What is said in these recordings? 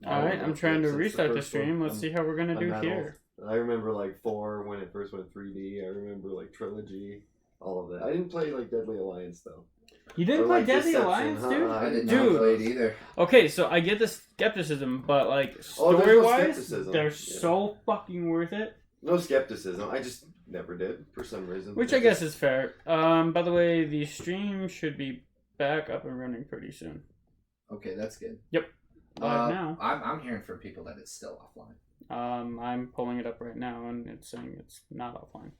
All right, I'm trying to Since the restart the first stream. one, Let's see how we're gonna do Metal. here. I remember like 4 when it first went 3D. I remember like Trilogy, all of that. I didn't play like Deadly Alliance though. You didn't Or, play like, Deadly Deception, Alliance, huh? dude? I did not Dude. play it either. Okay, so I get the skepticism, but like Oh, there's no story-wise, skepticism. they're Yeah. so fucking worth it. No skepticism. I just never did for some reason. Which I guess is fair. By the way, the stream should be back up and running pretty soon. Okay, that's good. Live now. I'm hearing from people that it's still offline. I'm pulling it up right now, and it's saying it's not offline.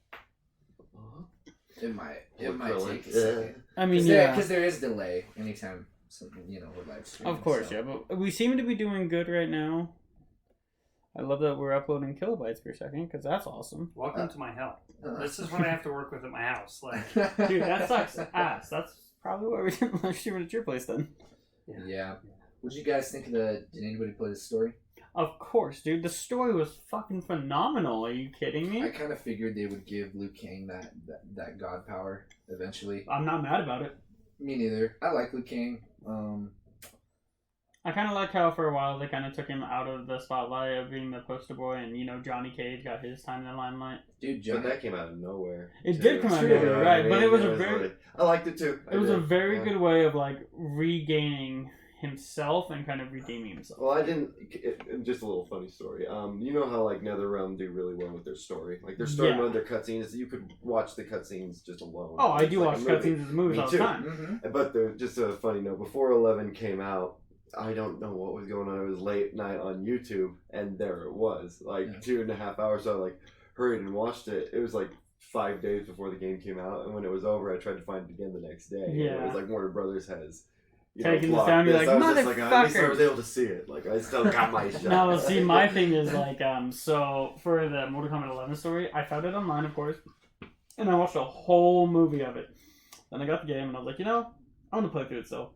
It might Well, take a yeah. second. I mean, Because there is delay anytime something, we're live streaming. of course, so. yeah, but we seem to be doing good right now. I love that we're uploading kilobytes per second, because that's awesome. Welcome to my hell. This is what I have to work with at my house. Like, Dude, that sucks ass. That's probably why we didn't live stream at your place then. Yeah. What did you guys think of the? Did anybody play the story? Of course, dude. The story was fucking phenomenal. Are you kidding me? I kind of figured they would give Liu Kang that god power eventually. I'm not mad about it. Me neither. I like Liu Kang. I kind of like how for a while they kind of took him out of the spotlight of being the poster boy, and Johnny Cage got his time in the limelight. Dude, But Johnny. that came out of nowhere. It too. did come out of You know nowhere, what right, I but mean? it was a very- like- I liked it too. It was a very good way of like regaining himself and kind of redeeming himself. Well, I didn't. Just a little funny story. You know how like NetherRealm do really well with their story, like their story Yeah. mode, their cutscenes. You could watch the cutscenes just alone. Oh, I It's do like watch a movie. cutscenes as movies Me all the too. time. But just a funny note. Before 11 came out, I don't know what was going on. It was late night on YouTube, and there it was, like 2.5 hours. So I like hurried and watched it. It was like 5 days before the game came out, and when it was over, I tried to find it again the next day. Yeah. And it was like Warner Brothers has. Taking this blocked down, you're this. like, I was just like, at least I was "Motherfuckers." able to see it. Like I still got my shot. No, see, my thing is like, so for the Mortal Kombat 11 story, I found it online, of course, and I watched a whole movie of it. Then I got the game, and I was like, I'm gonna play through it still,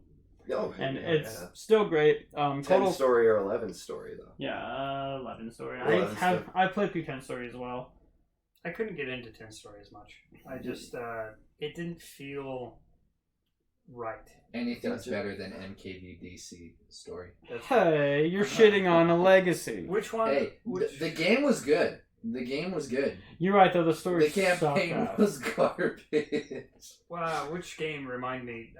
Oh, and yeah, it's yeah. still great. 10 Total story or 11 story though. Yeah, 11 story. 11 I played through 10 story as well. I couldn't get into 10 story as much. I just, it didn't feel right. Anything's Gotcha. better than MKVDC story. That's Hey, you're shitting on a legacy. Which one? Hey, the game was good. The game was good. You're right though. The story The campaign sucked ass. was garbage. Wow, which game remind me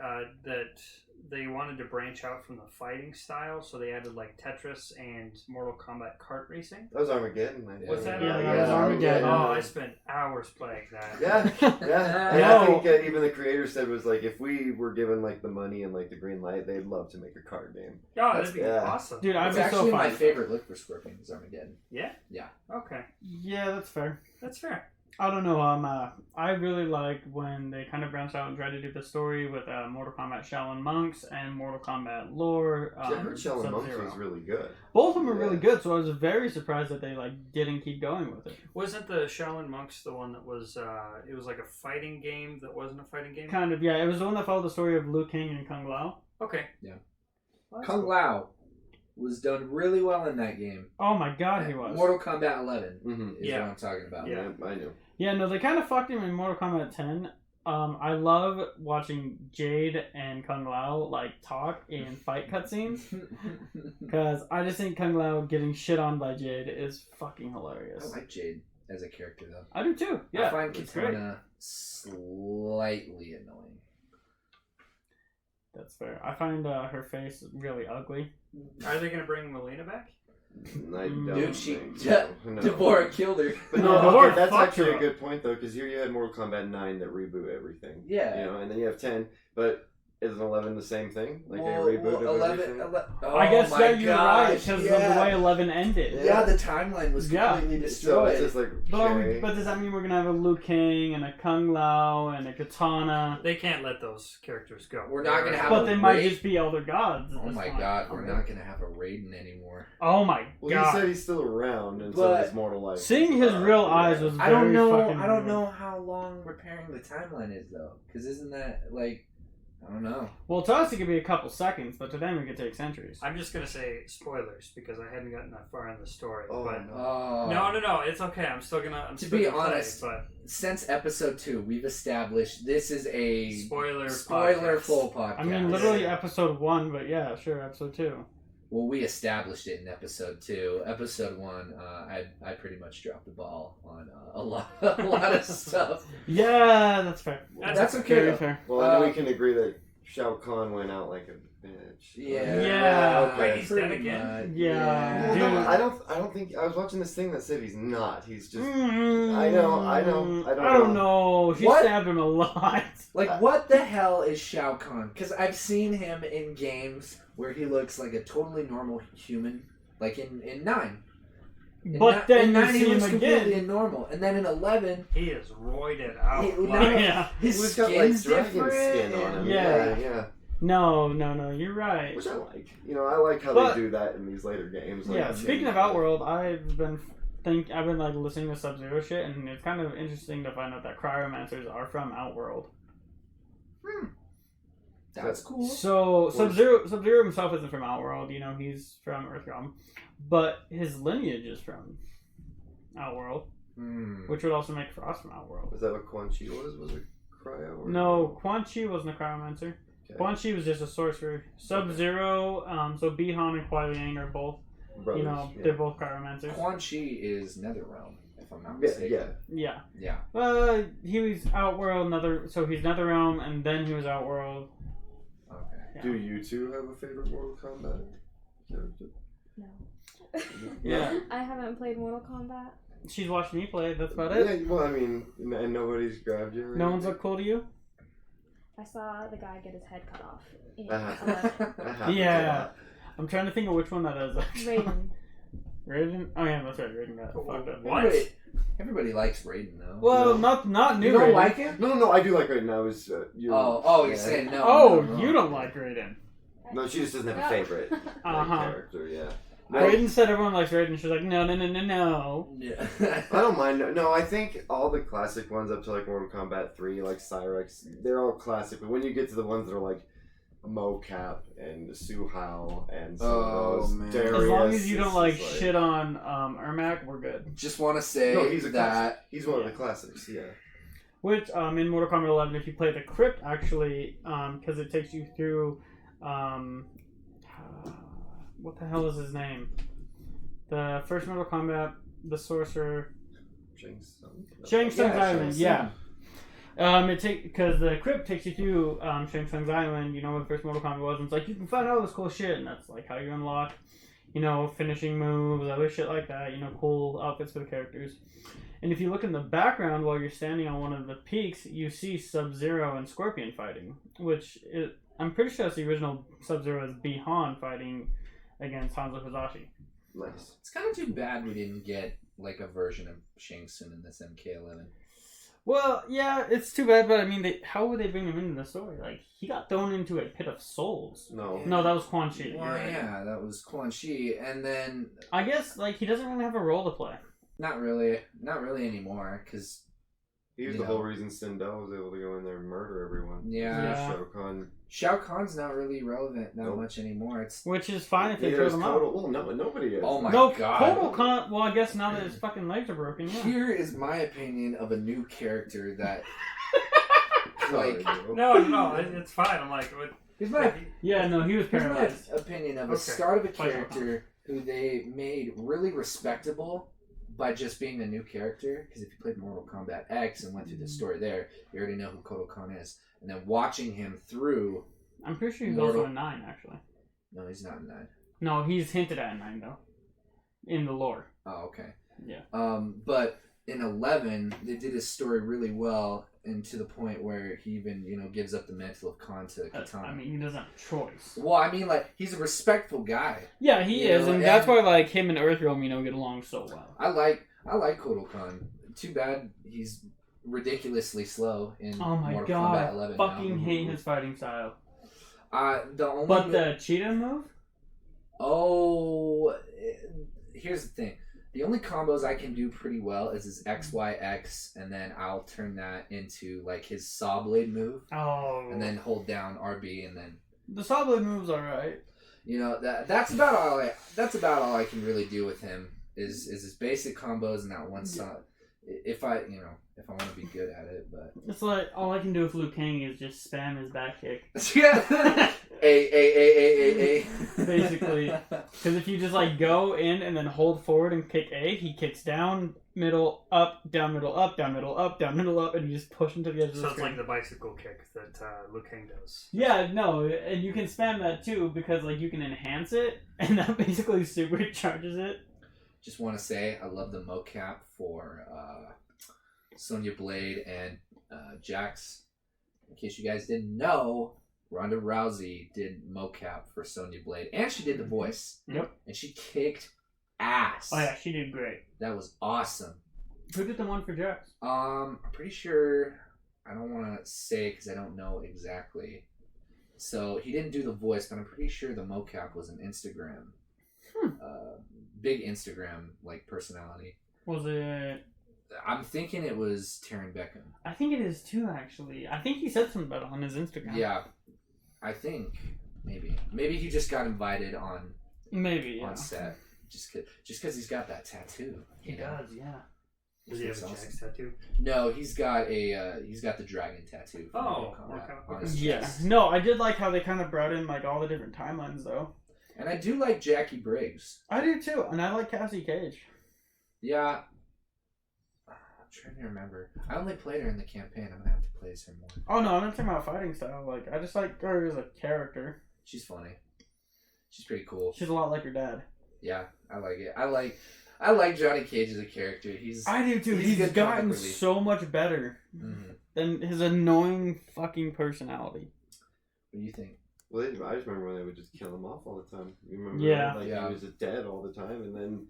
that they wanted to branch out from the fighting style, so they added like Tetris and Mortal Kombat kart racing? That was Armageddon. I think. What's that? Yeah, that was Armageddon. Oh, I spent hours playing that. Yeah, yeah. And No. I think even the creator said was like, if we were given like the money and like the green light, they'd love to make a card game. Oh, that'd be Yeah. awesome. Dude, I'd It's be so actually fine my with favorite look for Scorpion is Armageddon. Yeah? Yeah. Okay. Yeah, that's fair. That's fair. I don't know. I really like when they kind of branched out and tried to do the story with Mortal Kombat Shaolin Monks and Mortal Kombat Lore. I heard Shaolin Monks Sub-Zero. was really good. Both of them are Yeah. really good, so I was very surprised that they like didn't keep going with it. Wasn't the Shaolin Monks the one that was, it was like a fighting game that wasn't a fighting game? Kind of, yeah. It was the one that followed the story of Liu Kang and Kung Lao. Okay. Yeah. Well, that's Kung cool. Lao was done really well in that game. Oh my god, he was. Mortal Kombat 11 Mm-hmm. is Yeah. what I'm talking about. Yeah. I knew. Yeah, no, they kind of fucked him in Mortal Kombat 10. I love watching Jade and Kung Lao like talk in fight cutscenes because I just think Kung Lao getting shit on by Jade is fucking I hilarious. like Jade as a character though. I do too. Yeah, I find it's great. Kitana slightly annoying. That's fair. I find her face really ugly. Are they going to bring Melina back? I don't Dude, she think so. No. Deborah killed her. But Yeah, no, Deborah okay, that's fucked actually her a up. good point though, because here you had Mortal Kombat 9 that reboot everything. Yeah. You know, and then you have 10, but isn't 11 the same thing? Like Well, a reboot of 11, everything? oh I guess my yeah, you're right gosh, because yeah. of the way 11 ended. Yeah, the timeline was Yeah. completely So destroyed. it's just like, But, are we, okay. but does that mean we're gonna have a Liu Kang and a Kung Lao and a Katana? They can't let those characters go. We're not gonna have But a they might raid. just be elder gods. at Oh this my point. god, we're not gonna have a Raiden anymore. Oh my Well, god. he said he's still around in some But of his mortal life. Seeing his real eyes was very I don't know. fucking I don't weird. know how long repairing the timeline is though, because isn't that like, I don't know. Well, to us it could be a couple seconds, but to them it could take centuries. I'm just going to say spoilers because I hadn't gotten that far in the story. Oh, but no. no, it's okay. I'm still going to. To be play, honest, but Since episode 2, we've established this is a spoiler spoiler podcast. full podcast. I mean, literally episode 1, but yeah, sure, episode 2. Well, we established it in episode 2. Episode 1, I pretty much dropped the ball on a lot of stuff. Yeah, that's fair. That's okay, Very though. fair. Well, I know we can agree that Shao Kahn went out like a bitch. Yeah. Wait, he's Okay. dead again? Yeah. Well, Dude. no, I don't think I was watching this thing that said he's not. He's just. I don't know. She What? stabbed him a lot. Like, what the hell is Shao Kahn? Because I've seen him in games where he looks like a totally normal human, like in 9. But then in you 9 see he him looks completely again. normal, and then in 11, He is roided out. He- Like, Yeah. his He's got like skin's dragon different. skin on him. Yeah. Yeah. No, you're right. Which I like. You know, I like how But- they do that in these later games. Like, Yeah, speaking of Outworld, I've been like listening to Sub-Zero shit, and it's kind of interesting to find out that cryomancers are from Outworld. that's cool. So Sub-Zero himself isn't from Outworld, you know, he's from Earthrealm, but his lineage is from Outworld, which would also make Frost from Outworld. Was that what Quan Chi was? Was it cryo? Or No, Quan Chi wasn't a cryomancer. Okay. Quan Chi was just a sorcerer. Sub-Zero, so Bi-Han and Kuai Liang are both, Brothers, you know, yeah. they're both cryomancers. Quan Chi is Netherrealm, if I'm not Yeah, mistaken. yeah. Yeah. Yeah. He was Outworld, so he's Netherrealm, and then he was Outworld. Okay. Yeah. Do you two have a favorite Mortal Kombat character? No. Yeah. I haven't played Mortal Kombat. She's watched me play, that's about it. Yeah, well, I mean, and nobody's grabbed you. Or No one's anything? looked cool to you? I saw the guy get his head cut off in Uh-huh. 11. That happens a Yeah. lot. I'm trying to think of which one that is. actually. Raiden. Raiden? Oh yeah, that's right, Raiden got fucked up. What? Everybody likes Raiden, though. Well, No. not new You don't Raiden. like him? No, I do like Raiden. I was. You're You're saying no. Oh, no, no. you don't like Raiden. No, she just doesn't have a favorite Uh-huh. character. Yeah. Raiden said everyone likes Raiden. She's like, no. Yeah. I don't mind. No, I think all the classic ones up to like Mortal Kombat 3, like Cyrex, they're all classic. But when you get to the ones that are like Mocap and Su Hao and some Oh, of those man. Darius, As long as you it's don't like just shit on Ermac, we're good. Just want to say No, he's a that. classic. He's one of the classics. Yeah. Which, in Mortal Kombat 11, if you play the Crypt, actually, because it takes you through, what the hell is his name? The first Mortal Kombat, the Sorcerer, Shang Tsung. Shang Tsung's Yeah, Island, Shang yeah. Because the Crypt takes you through Shang Tsung's Island, you know what the first Mortal Kombat was, and it's like, you can find all this cool shit, and that's like how you unlock, you know, finishing moves, other shit like that, you know, cool outfits for the characters. And if you look in the background while you're standing on one of the peaks, you see Sub-Zero and Scorpion fighting, I'm pretty sure that's the original Sub-Zero as Bi-Han fighting against Hanzo Hazashi. Nice. It's kind of too bad we didn't get like a version of Shang Tsung in this MK11. Well, yeah, it's too bad, but I mean, how would they bring him into the story? Like, he got thrown into a pit of souls. No. No, that was Quan Chi. Well, yeah, that was Quan Chi, and then I guess, like, he doesn't really have a role to play. not really anymore, because He was You the know. whole reason Sindel was able to go in there and murder everyone. yeah, Shao Kahn. Shao Kahn's not really relevant that Nope. much anymore. It's Which is fine if they Neither killed is him Kotal. out. Well, no, nobody is. Oh my No, God. Kotal can't. Well, I guess now that his fucking legs are broken, yeah. Here is my opinion of a new character that Sorry, like bro. No, it's fine. I'm like, here's my Yeah, no, he was Here's paralyzed. my opinion of a Okay. start of a Fight character who they made really respectable by just being a new character. Because if you played Mortal Kombat X and went through the story there, you already know who Kotal Kahn is. And then watching him through, I'm pretty sure he's Mortal- also in 9, actually. no, he's not in that. No, he's hinted at in 9, though. In the lore. Oh, okay. Yeah. But in 11, they did his story really well, and to the point where he even, gives up the mantle of Khan to Katana. I mean, he doesn't have a choice. well, I mean, like, he's a respectful guy. Yeah, he You is, know, and and- that's why, like, him and Earthrealm, get along so well. I like Kotal Khan. Too bad he's ridiculously slow in Oh my Mortal Kombat god, 11 fucking now. hate his fighting style. The only But the cheetah move? here's the thing. The only combos I can do pretty well is his XYX, and then I'll turn that into like his Saw Blade move, Oh. and then hold down RB, and then The Saw Blade move's alright. that's about all I can really do with him is his basic combos and that one saw. if I want to be good at it, but It's like all I can do with Liu Kang is just spam his back kick. yeah, a. Basically. Because if you just like go in and then hold forward and kick A, he kicks down, middle, up, down, middle, up, down, middle, up, down, middle, up, and you just push him to the edge of the So it's screen. like the bicycle kick that Liu Kang does. Yeah, no, and you can spam that too because like you can enhance it, and that basically supercharges it. Just want to say I love the mocap for Sonya Blade and Jax. In case you guys didn't know, Ronda Rousey did mocap for Sonya Blade, and she did the voice. Yep. And she kicked ass. Oh yeah, she did great. That was awesome. Who did the one for Jax? I'm pretty sure. I don't want to say because I don't know exactly. So he didn't do the voice, but I'm pretty sure the mocap was an Instagram, big Instagram like personality. Was it? I'm thinking it was Taryn Beckham. I think it is too. Actually, I think he said something about it on his Instagram. Yeah, I think maybe he just got invited on Maybe. Yeah. on set just because he's got that tattoo. He you know? does. Yeah. Does he have a That's awesome. Jax tattoo? No, he's got the dragon tattoo. from Oh, Mortal Kombat okay. on his Yeah. chest. No, I did like how they kind of brought in like all the different timelines though. And I do like Jackie Briggs. I do too, and I like Cassie Cage. Yeah. I'm trying to remember. I only played her in the campaign. I'm gonna have to play as her more. Oh no, I'm not talking about fighting style. Like I just like her as a character. She's funny. She's pretty cool. She's a lot like her dad. Yeah, I like it. I like Johnny Cage as a character. I do too. He's good gotten comic relief. so much better Mhm. than his annoying fucking personality. What do you think? Well, I just remember when they would just kill him off all the time. You remember? Yeah. Like Yeah. he was just dead all the time, and then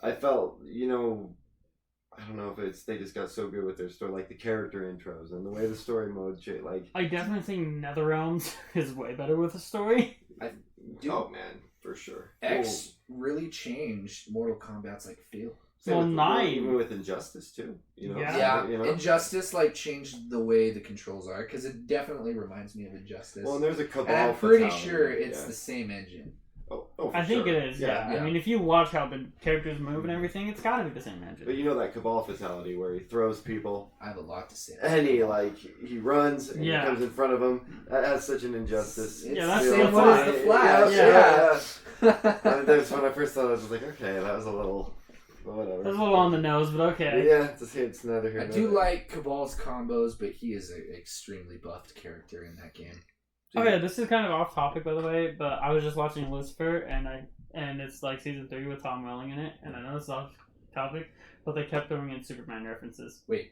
I felt, I don't know if it's they just got so good with their story, like the character intros and the way the story mode shit. Like, I definitely think NetherRealms is way better with a story. oh man, for sure. X really changed Mortal Kombat's like feel. Same Well, with, 9. even with Injustice too. Yeah. Yeah, You know? Injustice like changed the way the controls are because it definitely reminds me of Injustice. Well, and there's a Cabal. and I'm pretty fatality, sure it's yeah. the same engine. Oh, for I think sure. it is, yeah. Yeah. I mean, if you watch how the characters move and everything, it's gotta be the same But engine. you know that Cabal fatality where he throws people I have a lot to say. and he runs and Yeah. he comes in front of him. That's such an injustice. It's Yeah, that's the the same one as the Flash. Yeah. That's when I first thought I was like, okay, that was a little, whatever. That's a little on the nose, but okay. Yeah, it's neither here I nor do there. like Cabal's combos, but he is an extremely buffed character in that game. Okay, this is kind of off topic, by the way, but I was just watching Lucifer, and it's like season 3 with Tom Welling in it, and I know this is off topic, but they kept throwing in Superman references. Wait,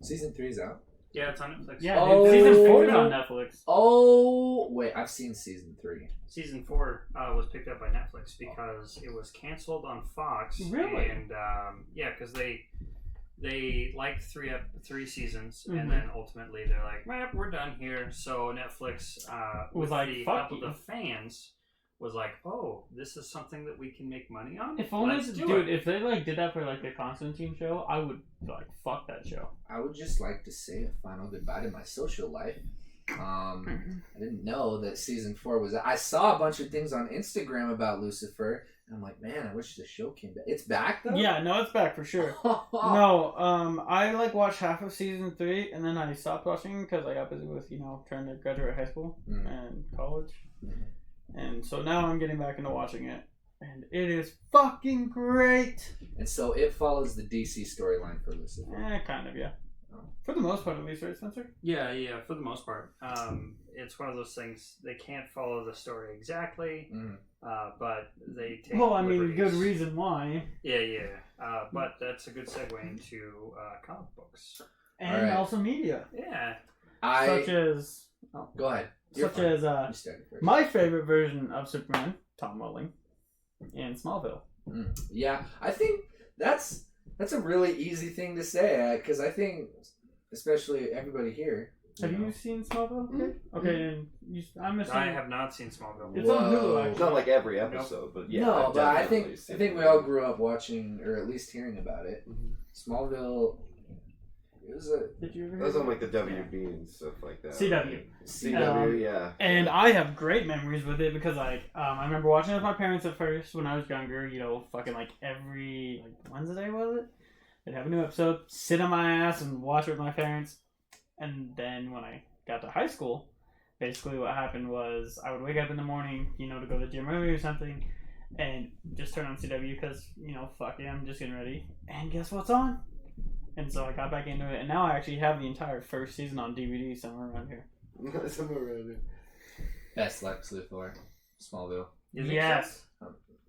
season 3's out? Yeah, it's on Netflix. Yeah, Oh. dude, season 4 is on Netflix. Oh, wait, I've seen season 3. Season 4 was picked up by Netflix because it was canceled on Fox. Really? And yeah, because they liked three seasons, Mhm. and then ultimately they're like, "Well, we're done here." So Netflix Was with like, the "Fuck help of you." the fans was like, "Oh, this is something that we can make money on. If only, Let's do dude, it." if they like did that for like the Constantine show, I would like fuck that show. I would just like to say a final goodbye to my social life. I didn't know that season 4 was. I saw a bunch of things on Instagram about Lucifer, and I'm like, man, I wish the show came back. It's back though. Yeah, no, it's back for sure. No, I like watched half of season 3, and then I stopped watching because I got busy with trying to graduate high school Mm. and college, Mhm. and so now I'm getting back into watching it, and it is fucking great. And so it follows the DC storyline for Lucifer. Kind of, yeah. Oh. For the most part, at least, right, Spencer? Yeah, for the most part. It's one of those things, they can't follow the story exactly, Mm. but they take Well, I mean, liberties. good reason why, Yeah. But that's a good segue into comic books. and Alright. also media, Yeah. such as Go ahead. You're such fine. as You started first. my favorite version of Superman, Tom Welling, in Smallville. Yeah, I think that's a really easy thing to say because I think, especially everybody here. Have know, you seen Smallville? Mhm. Okay, and I'm assuming. I have not seen Smallville. It's on Hulu, Whoa. actually. It's not like every episode, but yeah. no, I've but I definitely think seen we it. all grew up watching or at least hearing about it. Mhm. Smallville. It was a Did you ever? That was hear on of like the it? WB and stuff like that. CW. CW, yeah. And I have great memories with it because I remember watching it with my parents at first when I was younger. Fucking like every Wednesday was it? they'd have a new episode, sit on my ass and watch it with my parents. And then when I got to high school, basically what happened was I would wake up in the morning, to go to the gym early or something, and just turn on CW because, fuck yeah, I'm just getting ready. And guess what's on? And so I got back into it, and now I actually have the entire first season on DVD somewhere around here. Somewhere around here. Best Lex Luthor, Smallville. You think Yes.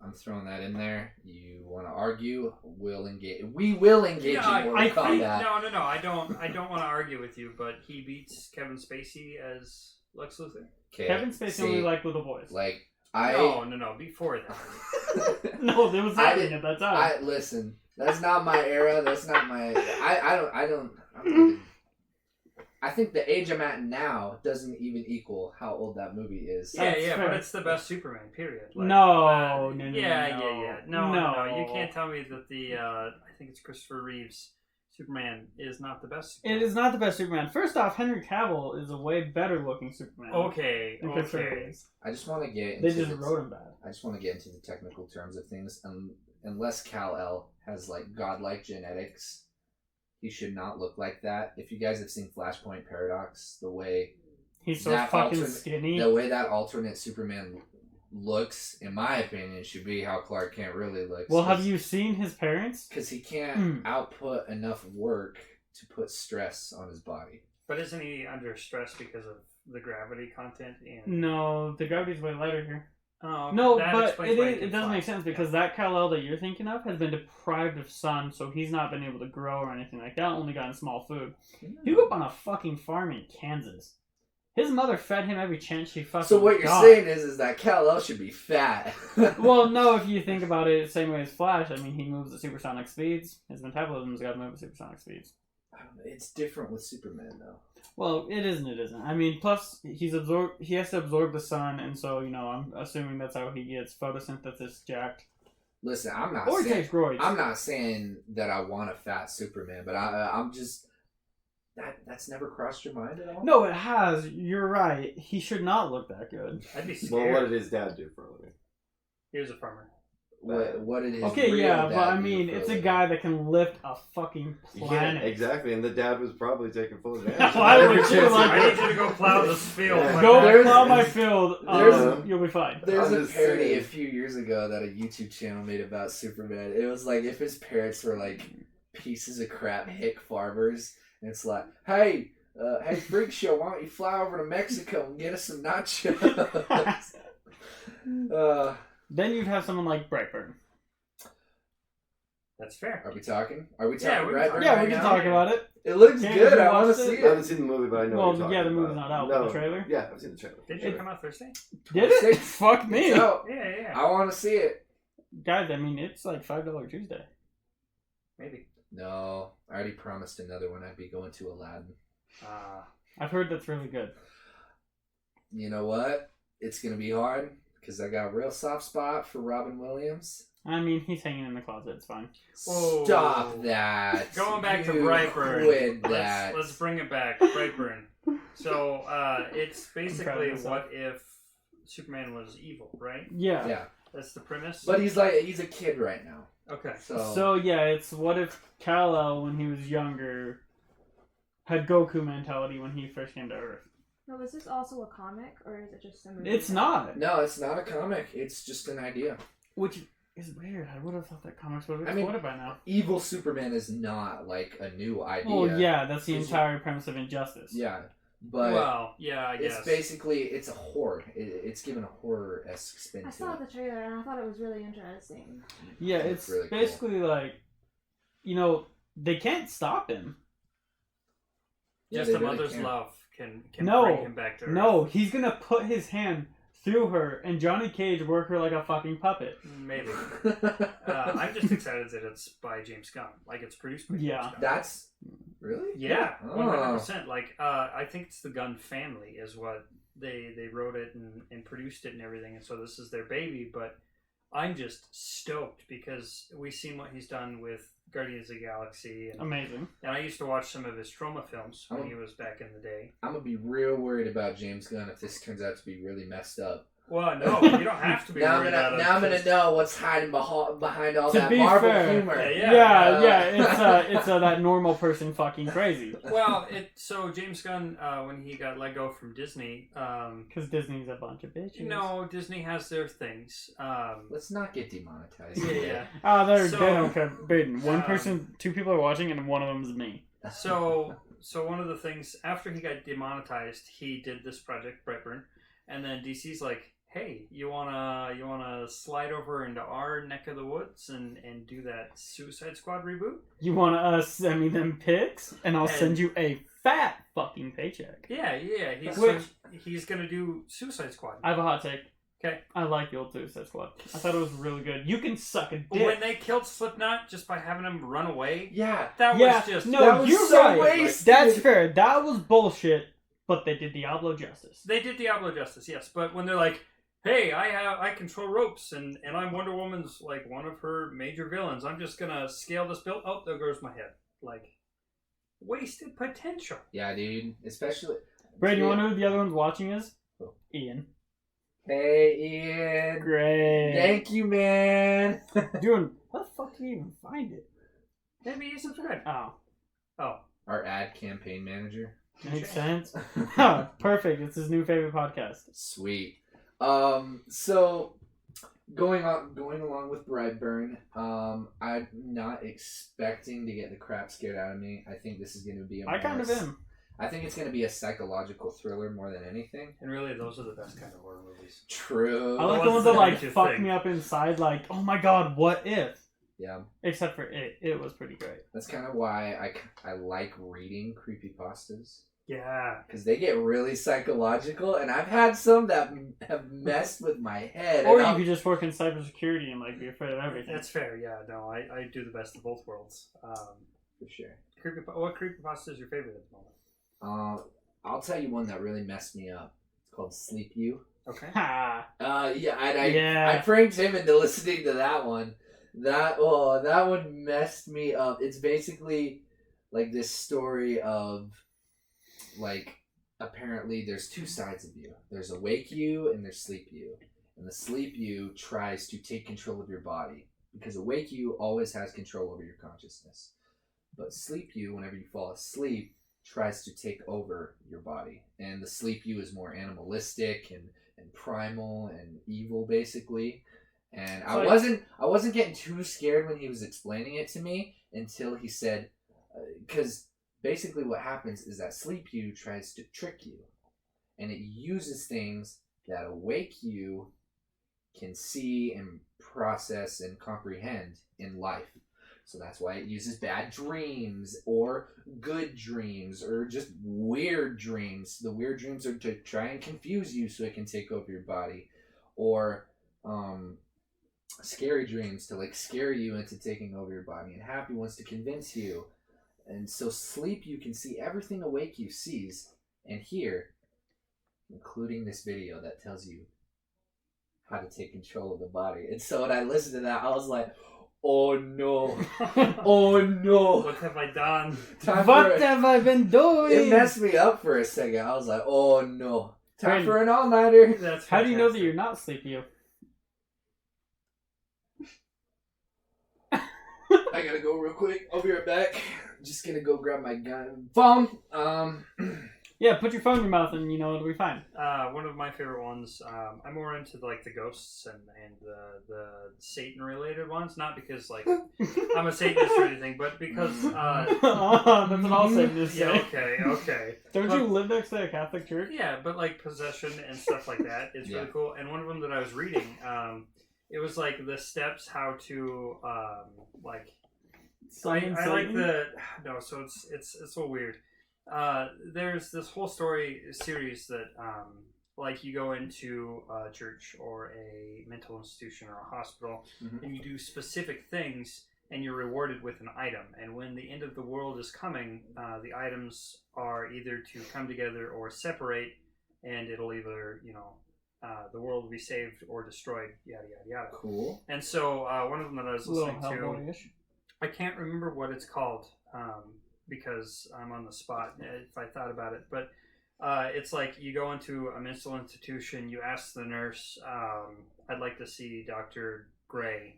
I'm throwing that in there. You want to argue? We'll engage. We will engage Yeah, in Mortal I think Kombat. no. I don't want to argue with you, but he beats Kevin Spacey as Lex Luthor. Okay, Kevin Spacey see, only liked little boys. like No. Before that, No, there was nothing at that time. I listen. That's not my era. That's not my. I don't. I'm not even, I think the age I'm at now doesn't even equal how old that movie is. That's yeah, fair. but it's the best Superman. Period. No. Yeah. No. No. You can't tell me that the I think it's Christopher Reeve's Superman is not the best Superman. It is not the best Superman. First off, Henry Cavill is a way better looking Superman. Okay. than Christopher Okay. Reeves. I just want to get. They Into just the- wrote him bad. I just want to get into the technical terms of things. Unless Kal-El has like godlike genetics, he should not look like that. If you guys have seen Flashpoint Paradox, the way He's so That fucking alternate- skinny. that alternate Superman looks, in my opinion, should be how Clark Kent really looks. Well, have you seen his parents? Because he can't Hmm. output enough work to put stress on his body. But isn't he under stress because of the gravity content in? No, the gravity's way lighter here. Oh, No, that but explains why he it can doesn't fly. make sense because that Kal-El that you're thinking of has been deprived of sun, so he's not been able to grow or anything like that, only gotten small food. He grew up on a fucking farm in Kansas. His mother fed him every chance she fucking So what you're got. saying is that Kal-El should be fat. Well, no, if you think about it the same way as Flash, I mean, he moves at supersonic speeds. His metabolism's got to move at supersonic speeds. I don't know, it's different with Superman though. Well, it isn't. I mean, plus he has to absorb the sun, and so I'm assuming that's how he gets photosynthesis jacked. Listen, I'm not Or he saying takes roids. I'm not saying that I want a fat Superman, but I'm just that's never crossed your mind at all. No, it has. You're right. He should not look that good. I'd be Well, scared. what did his dad do for a living? He was a farmer. What did his Okay, real yeah, dad but I do mean, for it's a living? guy that can lift a fucking planet. Yeah, exactly. And the dad was probably taking full advantage. Why Every would you chance he like- I got. need you to go plow this field. Yeah. Go There's- plow my field. there's- You'll be fine. There's I'm a just parody saying. a few years ago that a YouTube channel made about Superman. It was like if his parents were like pieces of crap hick farmers, and it's like, hey, Freak Show, why don't you fly over to Mexico and get us some nachos? Then you'd have someone like Brightburn. That's fair. Are we talking? Are we Yeah, talking we can right talk. Yeah, right we can now? talk about it. It looks Yeah, good. have you I want to watched see it? I it. haven't seen the movie, but I know Well, what you're talking yeah, the movie's about. not out, No, the trailer? Yeah, I've seen the trailer. Did Sure. it come out Thursday? Did it? Six. Fuck me. So, Yeah. I want to see it. Guys, I mean, it's like $5 Tuesday. Maybe. No, I already promised another one. I'd be going to Aladdin. I've heard that's really good. You know what? It's gonna be hard because I got a real soft spot for Robin Williams. I mean, he's hanging in the closet. It's fine. Whoa. Stop that. Going back to You Brightburn. Quit that. Let's bring it back. Brightburn. So it's proud basically of myself. what if Superman was evil, right? Yeah. Yeah, That's the premise. but he's a kid right now. Okay. So, Yeah, it's what if Kal-El, when he was younger, had Goku mentality when he first came to Earth. No, is this also a comic or is it just a movie? It's not. no, it's not a comic. It's just an idea. Which is weird. I would have thought that comics would have I mean, exploded by now. Evil Superman is not like a new idea. Well, yeah, that's the Is- entire premise of Injustice. Yeah, but Well, yeah, I it's guess. basically it's a horror. It's given a horror-esque spin I to saw it. the trailer and I thought it was really interesting. Yeah, It's it's really cool. basically like, they can't stop him. Yeah, Just they a really mother's can. love can No, bring him back to Earth. No, he's gonna put his hand through her and Johnny Cage work her like a fucking puppet. Maybe. I'm just excited that it's by James Gunn. Like, it's produced by Yeah. James Gunn. That's really Yeah, Oh. 100%. Like, I think it's the Gunn family is what they wrote it and produced it and everything, and so this is their baby. But I'm just stoked because we've seen what he's done with Guardians of the Galaxy, and Amazing. I used to watch some of his Troma films when Oh. he was back in the day. I'm gonna be real worried about James Gunn if this turns out to be really messed up. Well, no, you don't have to be Now worried about it. I'm gonna know what's hiding behind all To that be Marvel fair, humor. It's that normal person fucking crazy. Well, so James Gunn, when he got let go from Disney, Because Disney's a bunch of bitches. Disney has their things. Let's not get demonetized. Yeah. Oh, they So, don't care. Baden, one um, person, 2 people are watching, and one of them is me. So one of the things after he got demonetized, he did this project Brightburn, and then DC's like, "Hey, you wanna slide over into our neck of the woods and do that Suicide Squad reboot?" You want to send me them pics, and I'll send you a fat fucking paycheck. Yeah. Which- He's gonna do Suicide Squad. I have a hot take. Okay. I like the old Suicide Squad. I thought it was really good. You can suck a dick. When they killed Slipknot just by having him run away, Yeah. that yeah, was just no, that was you're so right. wasted. That's fair. That was bullshit. But they did Diablo justice. They did Diablo justice, yes. But when they're like, "Hey, I control ropes, and I'm Wonder Woman's like one of her major villains. I'm just gonna scale this build." Oh, there goes my head. Like, wasted potential. Yeah, dude. Especially. Brad, you want to know who the other one's watching is? Oh. Ian. Hey, Ian. Great. Thank you, man. Doing. How the fuck do you even find it? Maybe you subscribe. Oh, Our ad campaign manager. makes sense. Huh, perfect. It's his new favorite podcast. Sweet. So going along with Brightburn, I'm not expecting to get the crap scared out of me. I think this is going to be I kind of am. I think it's going to be a psychological thriller more than anything. And really, those are the best kind of horror movies. True. I like The the ones ones that that like make you fuck think. me up inside. Like, oh my god, what if? Yeah, Except for it. It was pretty great. that's kind of why I like reading creepypastas. Yeah. Because they get really psychological, and I've had some that have messed with my head. Or and you I'll- could just work in cybersecurity and like be afraid of everything. That's fair. Yeah. No, I do the best of both worlds. For sure. What creepypasta is your favorite at the moment? I'll tell you one that really messed me up. It's called Sleep You. Okay. Ha! Yeah, and Yeah. I pranked him into listening to that one. That one messed me up. It's basically like this story of like apparently there's 2 sides of you. There's awake you and there's sleep you. And the sleep you tries to take control of your body because awake you always has control over your consciousness. But sleep you, whenever you fall asleep, tries to take over your body. And the sleep you is more animalistic and primal and evil basically. And So I wasn't getting too scared when he was explaining it to me until he said, because basically what happens is that sleep you tries to trick you, and it uses things that awake you can see and process and comprehend in life. So that's why it uses bad dreams or good dreams or just weird dreams. The weird dreams are to try and confuse you so it can take over your body, or scary dreams to like scare you into taking over your body, and happy ones to convince you. And so sleep you can see everything awake you sees and hear, including this video that tells you how to take control of the body. And so when I listened to that, I was like, oh no, oh no. What have I done? What have I been doing? It messed me up for a second. I was like, oh no. Time Brandon, for an all-nighter. That's How do you know that fantastic. you're not sleepy? I gotta go real quick. I'll be right back. Just gonna go grab my gun. Phone. Yeah, put your phone in your mouth and you know it'll be fine. One of my favorite ones. I'm more into like the ghosts and the Satan related ones. Not because like I'm a Satanist or anything, but because That's what I'll say to yeah, say. okay. Don't you live next to a Catholic church? Yeah, but like possession and stuff like that is really Yeah. cool. And one of them that I was reading, it was like the steps how to like. I like the no, so it's so weird. There's this whole story series that like you go into a church or a mental institution or a hospital, Mhm. and you do specific things and you're rewarded with an item. And when the end of the world is coming, the items are either to come together or separate, and it'll either the world will be saved or destroyed, yada yada yada. Cool. And so one of them that I was A little listening to, Hellboy-ish. I can't remember what it's called because I'm on the spot if I thought about it. But It's like you go into a mental institution, you ask the nurse, I'd like to see Dr. Gray,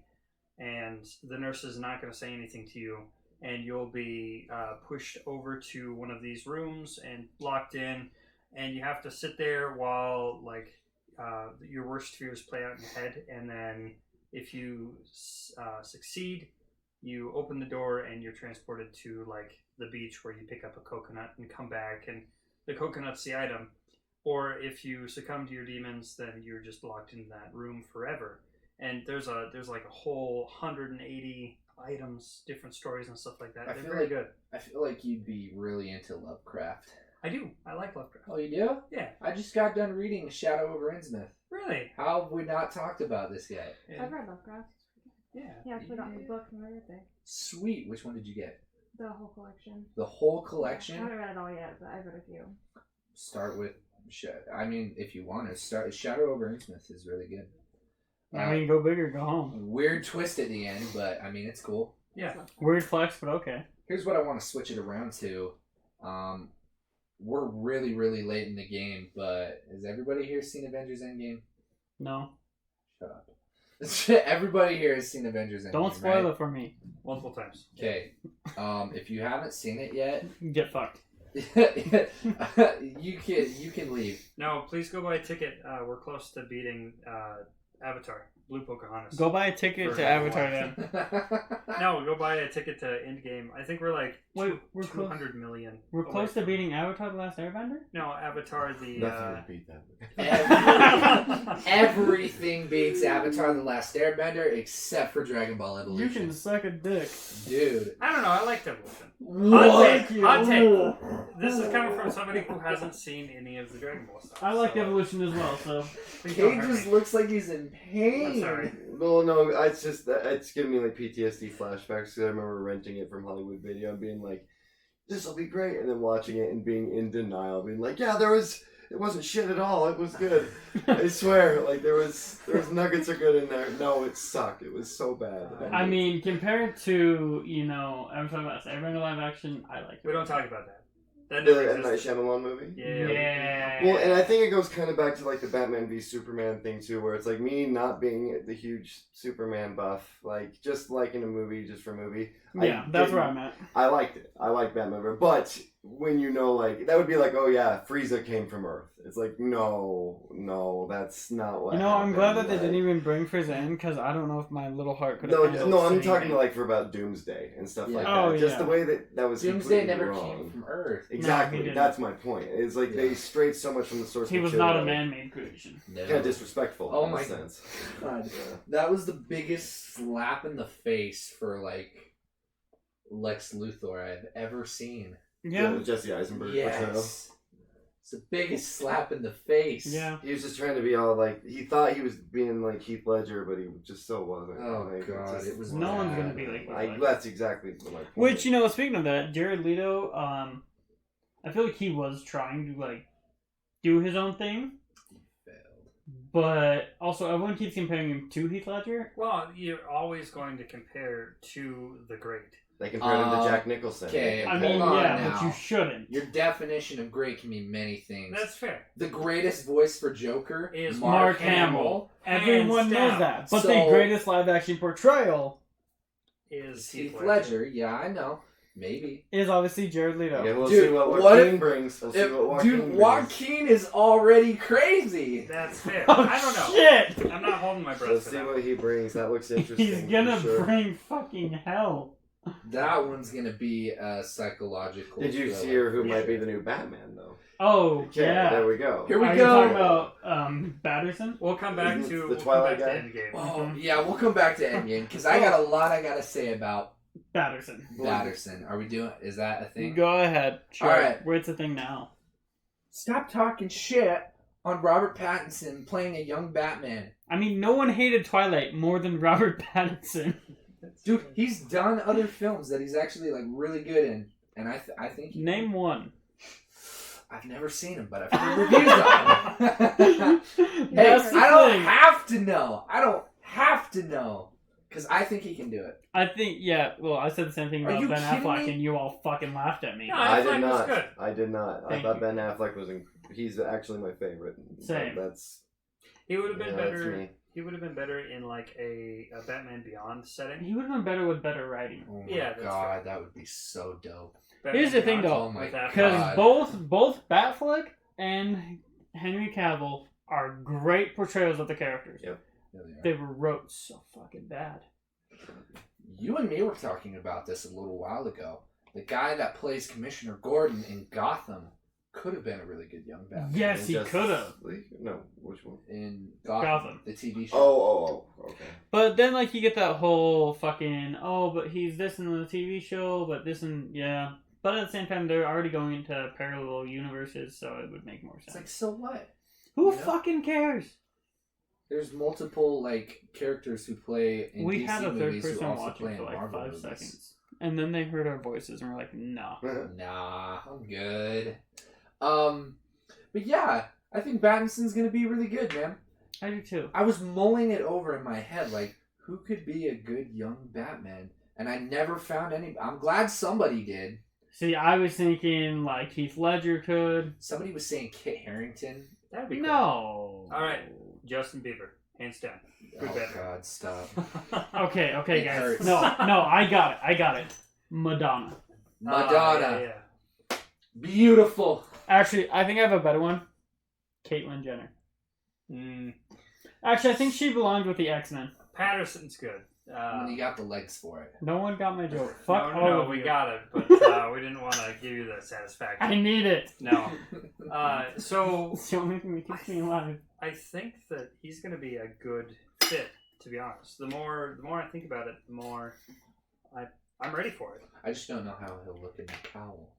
and the nurse is not going to say anything to you, and you'll be pushed over to one of these rooms and locked in, and you have to sit there while like your worst fears play out in your head, and then if you succeed, you open the door and you're transported to like the beach where you pick up a coconut and come back, and the coconut's the item. Or if you succumb to your demons, then you're just locked in that room forever. And there's like a whole 180 items, different stories and stuff like that. They're very good. I feel like you'd be really into Lovecraft. I do. I like Lovecraft. Oh, you do? Yeah. I just got done reading Shadow over Innsmouth. Really? How have we not talked about this yet? Yeah. I've read Lovecraft. Yeah. Yeah, I actually got the book from my birthday. Sweet. Which one did you get? The whole collection. The whole I collection? haven't read it all yet, but I've read a few. Start with... I mean, if you want to, start... Shadow over Innsmouth is really good. I mean, go big or go home. Weird twist at the end, but I mean, it's cool. Yeah. Weird flex, but okay. Here's what I want to switch it around to. We're really, really late in the game, but has everybody here seen Avengers Endgame? No. Shut up. Everybody here has seen Avengers Endgame. Don't spoil right? it for me. Multiple times. Okay. If you haven't seen it yet, Get fucked. you can leave. No, please go buy a ticket. We're close to beating Avatar, Blue Pocahontas. Go buy a ticket For to Avatar then. No, go buy a ticket to Endgame. I think we're like Wait, we're 200 million. We're away close to from- beating Avatar: The Last Airbender? No, Avatar the. Nothing would beat that. Everything beats Avatar: The Last Airbender except for Dragon Ball You Evolution. can suck a dick. Dude. I don't know. I liked Evolution. What? Hot take. This is coming from somebody who hasn't seen any of the Dragon Ball stuff. I like so, Evolution as well, so. please don't Kate hurt just me. looks like he's in pain. I'm sorry. Well, no, it's just it's giving me like PTSD flashbacks because I remember renting it from Hollywood Video and being like, "This will be great," and then watching it and being in denial, being like, "Yeah, it wasn't shit at all. It was good. I swear, like there was nuggets of good in there. No, it sucked. It was so bad." I mean, compared to, Avatar: The Last Airbender live action, I like it. We don't talk about that. That never the M. Night existed. Shyamalan movie. Yeah. Well, and I think it goes kind of back to like the Batman v Superman thing too, where it's like me not being the huge Superman buff, like just liking a movie just for a movie. Yeah, that's where I'm at. I liked it. I like Batman, but when like that would be like, oh yeah, Frieza came from Earth. It's like no, that's not what. I'm glad that they happened. didn't even bring Frieza in because I don't know if my little heart could. No, have handled I'm seeing talking it. like for about Doomsday and stuff like Oh, that. Just yeah. the way that was Doomsday completely never wrong. came from Earth. Exactly, No, he didn't. that's my point. It's like they strayed so much from the source He was material. not a man-made creation. No. Kind of disrespectful. Oh in my a sense. God. Yeah. That was the biggest slap in the face for like Lex Luthor I've ever seen. Yeah. The Jesse Eisenberg portrayal. Yes. It's the biggest slap in the face. Yeah. He was just trying to be all like he thought he was being like Heath Ledger, but he just so wasn't. Oh Like, God, it was No one's bad. gonna be like that. That's exactly my point. Which, speaking of that, Jared Leto, I feel like he was trying to like do his own thing, Failed. but also everyone keeps comparing him to Heath Ledger. Well, you're always going to compare to the great. They compared him to Jack Nicholson. okay. I Hold mean, on yeah, now. but you shouldn't. Your definition of great can mean many things. That's fair. The greatest voice for Joker Is Mark Hamill. Everyone Hands knows down. that, but So- the greatest live-action portrayal Is Heath Ledger. Yeah, I know. Maybe. is obviously Jared Leto. Yeah, we'll Dude, see what what Joaquin if- brings. We'll see what Joaquin Dude, brings. Joaquin is already crazy. That's fair. Oh, I don't know. shit! I'm not holding my breath Let's for see that. what he brings. That looks interesting. He's gonna for sure. bring fucking hell. That one's gonna be a psychological. Did you thriller. hear who might be the new Batman though? Oh, Okay, yeah. there we go. Here we Are go. you talking about Batterson? We'll come back Isn't to the we'll come Twilight back guy? to Endgame. Oh yeah, we'll come back to Endgame because I got a lot I gotta say about Batterson. Batterson. Are we doing? Is that a thing? Go ahead. Sure. Alright. Where's the thing now? Stop talking shit on Robert Pattinson playing a young Batman. I mean, no one hated Twilight more than Robert Pattinson. Dude, he's done other films that he's actually like really good in, and I think Name one. I've never seen him, but I've heard reviews of him. Hey, That's the I don't thing. have to know. I don't have to know. Because I think he can do it. I think, yeah, well, I said the same thing Are about you Ben kidding Affleck, me? and you all fucking laughed at me. No, I Affleck did was not. good. I did not. I Thank thought you. Ben Affleck was. He's actually my favorite. Same. That's. He would have been Yeah, that's better. me. He would have been better in like a Batman Beyond setting. He would have been better with better writing. Oh my Yeah, that's god, that would be so dope. Batman Here's the thing, Beyond though, Oh my with Affleck. Because God. both Batfleck and Henry Cavill are great portrayals of the characters. Yep. Yeah, they are. They were wrote so fucking bad. You and me were talking about this a little while ago. The guy that plays Commissioner Gordon in Gotham could have been a really good young Batman. Yes, he Justice could have. League? No, which one? In Gotham, Gotham. the TV show. Oh, okay. But then, like, you get that whole fucking, oh, but he's this in the TV show, but this and, yeah. But at the same time, they're already going into parallel universes, so it would make more It's sense. like, so what? Who you know? fucking cares? There's multiple like characters who play in We DC had a third movies who person also watching play in for like Marvel 5 movies. seconds. And then they heard our voices and were like, no. Nah, I'm good. But yeah, I think Pattinson's gonna be really good, man. I do too. I was mulling it over in my head, like, who could be a good young Batman? And I never found any. I'm glad somebody did. See, I was thinking, like, Heath Ledger could. Somebody was saying Kit Harington. That'd be cool. No. All right. Justin Bieber, hands down. Good Oh Batman. God, stop. Okay, It guys. hurts. No, I got it. Madonna. Madonna, Yeah. beautiful. Actually, I think I have a better one. Caitlyn Jenner. Actually, I think she belonged with the X-Men. Patterson's good. When you got the legs for it. No one got my joke. Fuck no, all of we you. got it, but we didn't want to give you the I satisfaction. need it. No. So It's the only thing that keeps me alive. I think that he's going to be a good fit. To be honest, the more I think about it, the more I'm ready for it. I just don't know how he'll look in the cowl.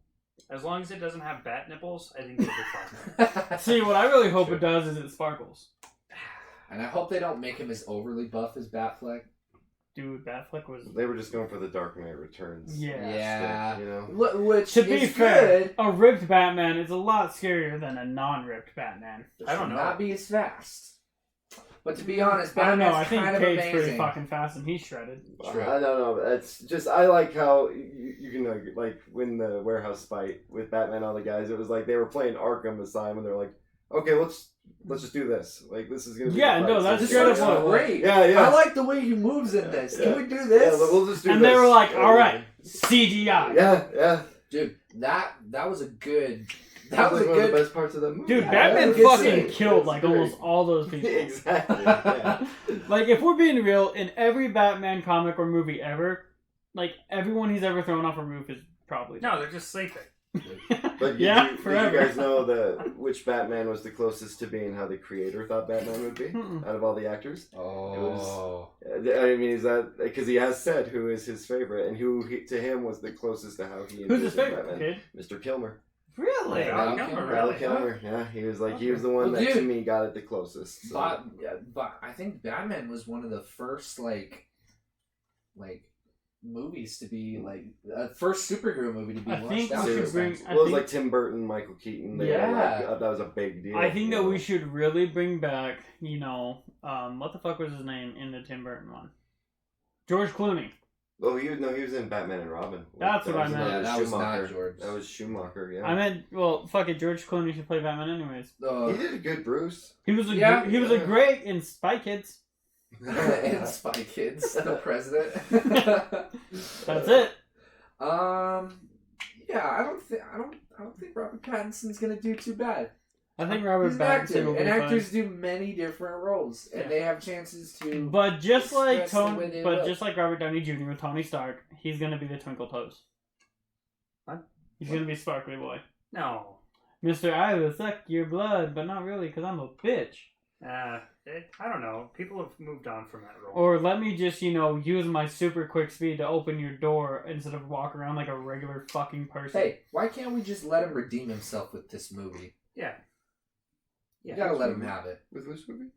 As long as it doesn't have bat nipples, I think it'll be fine. See, what I really hope Sure. it does is it sparkles. And I hope they don't make him as overly buff as Batfleck. Dude, Batfleck was... They were just going for the Dark Knight Returns. Yeah. Yeah. stick, you know. Which To be is fair, good. a ripped Batman is a lot scarier than a non-ripped Batman. But I don't should know. not be as fast. But to be honest, I don't know. Batman's I think kind of Cade's pretty amazing. fucking fast and he's shredded. True. I don't know. It's just I like how you can like win the warehouse fight with Batman and all the guys. It was like they were playing Arkham Asylum and they're like, okay, let's just do this. Like this is gonna be Yeah, the no, fight. that's This straight looks up what- great. Yeah, yeah. I like the way he moves in this. Can Yeah. we do this? Yeah, we'll just do And this. they were like, all right, CGI. Yeah. Dude, that was a good. That That was was a like one of good. the best parts of that movie. Dude, Yeah, Batman good fucking scene. killed It's like great. almost all those people. Exactly. Yeah. Like, if we're being real, in every Batman comic or movie ever, like, everyone he's ever thrown off a roof is probably No, they're just sleeping. But Yeah, did forever. you guys know which Batman was the closest to being how the creator thought Batman would be Mm-mm. out of all the actors? Oh. I mean, is that because he has said who is his favorite and to him was the closest to how he Who's his envisioned favorite Batman? kid? Mr. Kilmer. Really? Yeah. Val Kilmer, Kilmer. Val really? Kilmer. Yeah, he was the one Well, that to dude. me got it the closest. So. But I think Batman was one of the first like movies to be like first superhero movie to be I launched think out. we should this bring- time. I Well, it was think- like Tim Burton, Michael Keaton. They Yeah. were like, that was a big deal. I think that you know? we should really bring back, what the fuck was his name in the Tim Burton one? George Clooney. Oh, he was in Batman and Robin. That's That what I was meant. another Yeah, that was Schumacher. not George. That was Schumacher. Yeah. I meant, well, fuck it, George Clooney should play Batman anyways. He did a good Bruce. He was a Yeah. he was a great in Spy Kids. and Spy Kids, the president. That's it. Yeah, I don't think Robert Pattinson's gonna do too bad. I think Robert He's an Pattinson actor, will be and fine. actors do many different roles, and Yeah. they have chances to. But just like express the way they look. just like Robert Downey Jr. with Tony Stark, he's gonna be the Twinkle Toes. What? He's gonna be Sparkly Boy. No. Mr. I will suck your blood, but not really, because I'm a bitch. I don't know. People have moved on from that role. Or let me just, use my super quick speed to open your door instead of walk around like a regular fucking person. Hey, why can't we just let him redeem himself with this movie? Yeah. You gotta let him have it. With which movie?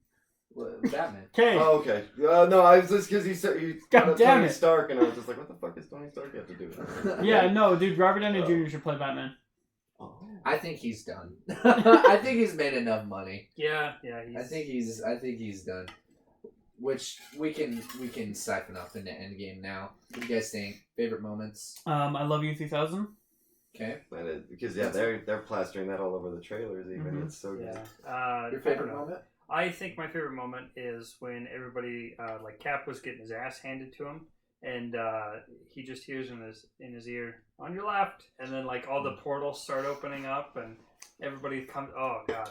Well, Batman. Okay. Oh, okay. No, I was just because he said he God brought up damn Tony it. Stark, and I was just like, what the fuck does Tony Stark have to do with it? Yeah, no, dude, Robert Downey Jr. should play Batman. Oh. I think he's done. I think he's made enough money. Yeah. I think he's done. which we can siphon up into Endgame now. What do you guys think? Favorite moments? I Love You 3000. Okay. Because they're plastering that all over the trailers. Even Mhm. it's so good. Yeah. Your favorite moment? I think my favorite moment is when everybody, like Cap was getting his ass handed to him, and he just hears in his ear, "On your left," and then like all the portals start opening up, and everybody comes. Oh god,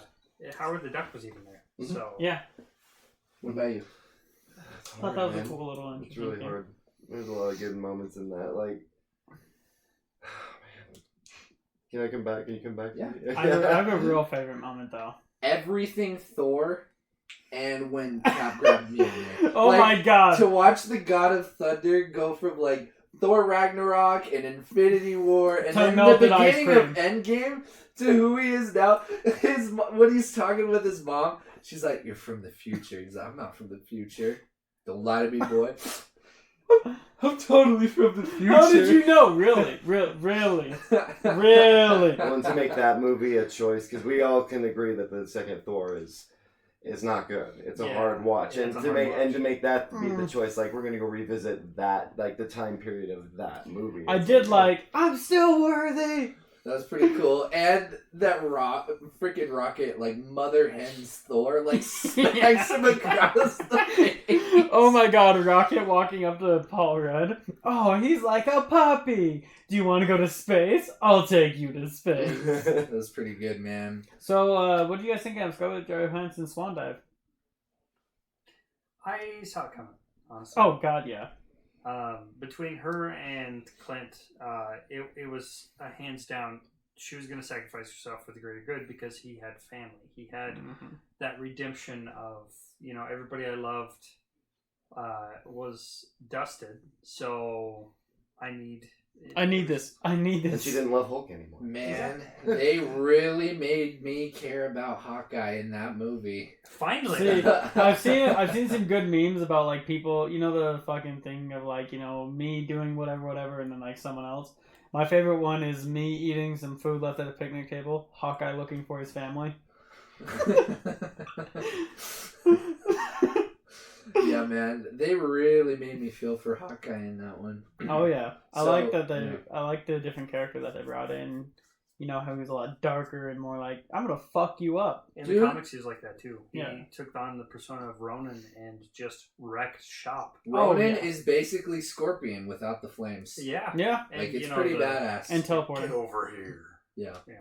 Howard the Duck was even there. Mhm. So Yeah, What about you? It's I thought hard, that was man. a cool little It's interesting really thing. hard. There's a lot of good moments in that. Like, man. Can I come back? Can you come back? Yeah. I have a real favorite moment though. Everything Thor, and when Cap grabbed Mjolnir. Oh Like, my god! To watch the God of Thunder go from like Thor Ragnarok and Infinity War and To then the melted ice beginning of Endgame to who he is now. When he's talking with his mom, she's like, "You're from the future." He's like, "I'm not from the future. Don't lie to me, boy." I'm totally from the future. How did you know? Really? Really? Really? Well, and to make that movie a choice, because we all can agree that the second Thor is not good. It's a Yeah, hard watch, yeah, and it's a to hard make watch. make that be the choice, like we're gonna go revisit that, like the time period of that movie. I It's did like. I'm still worthy. That was pretty cool. And that freaking rocket, like mother hen's Thor, like smacks him across the face. Oh my god, Rocket walking up to Paul Rudd. Oh, he's like a puppy. Do you want to go to space? I'll take you to space. That was pretty good, man. So, what do you guys think of Scarlett Johansson's Swan Dive? I saw it coming. Honestly. Oh god, yeah. Between her and Clint, it was a hands down. She was going to sacrifice herself for the greater good because he had family. He had that redemption of, everybody I loved was dusted. So I need this. I need and this. she didn't love Hulk anymore. Man, they really made me care about Hawkeye in that movie. Finally. See, I've seen some good memes about like people, the fucking thing of like, me doing whatever and then like someone else. My favorite one is me eating some food left at a picnic table, Hawkeye looking for his family. Yeah, man, they really made me feel for Hawkeye in that one. Oh yeah. I So, like that yeah. I like the different character that they brought in. How he was a lot darker and more like, I'm gonna fuck you up. In Dude. the comics, he was like that too. He Yeah. took on the persona of Ronan and just wrecked shop. Ronan yeah. is basically Scorpion without the flames. Yeah. Yeah. And, Like, it's you know, pretty the- badass. And teleporting. Get over here. Yeah. Yeah.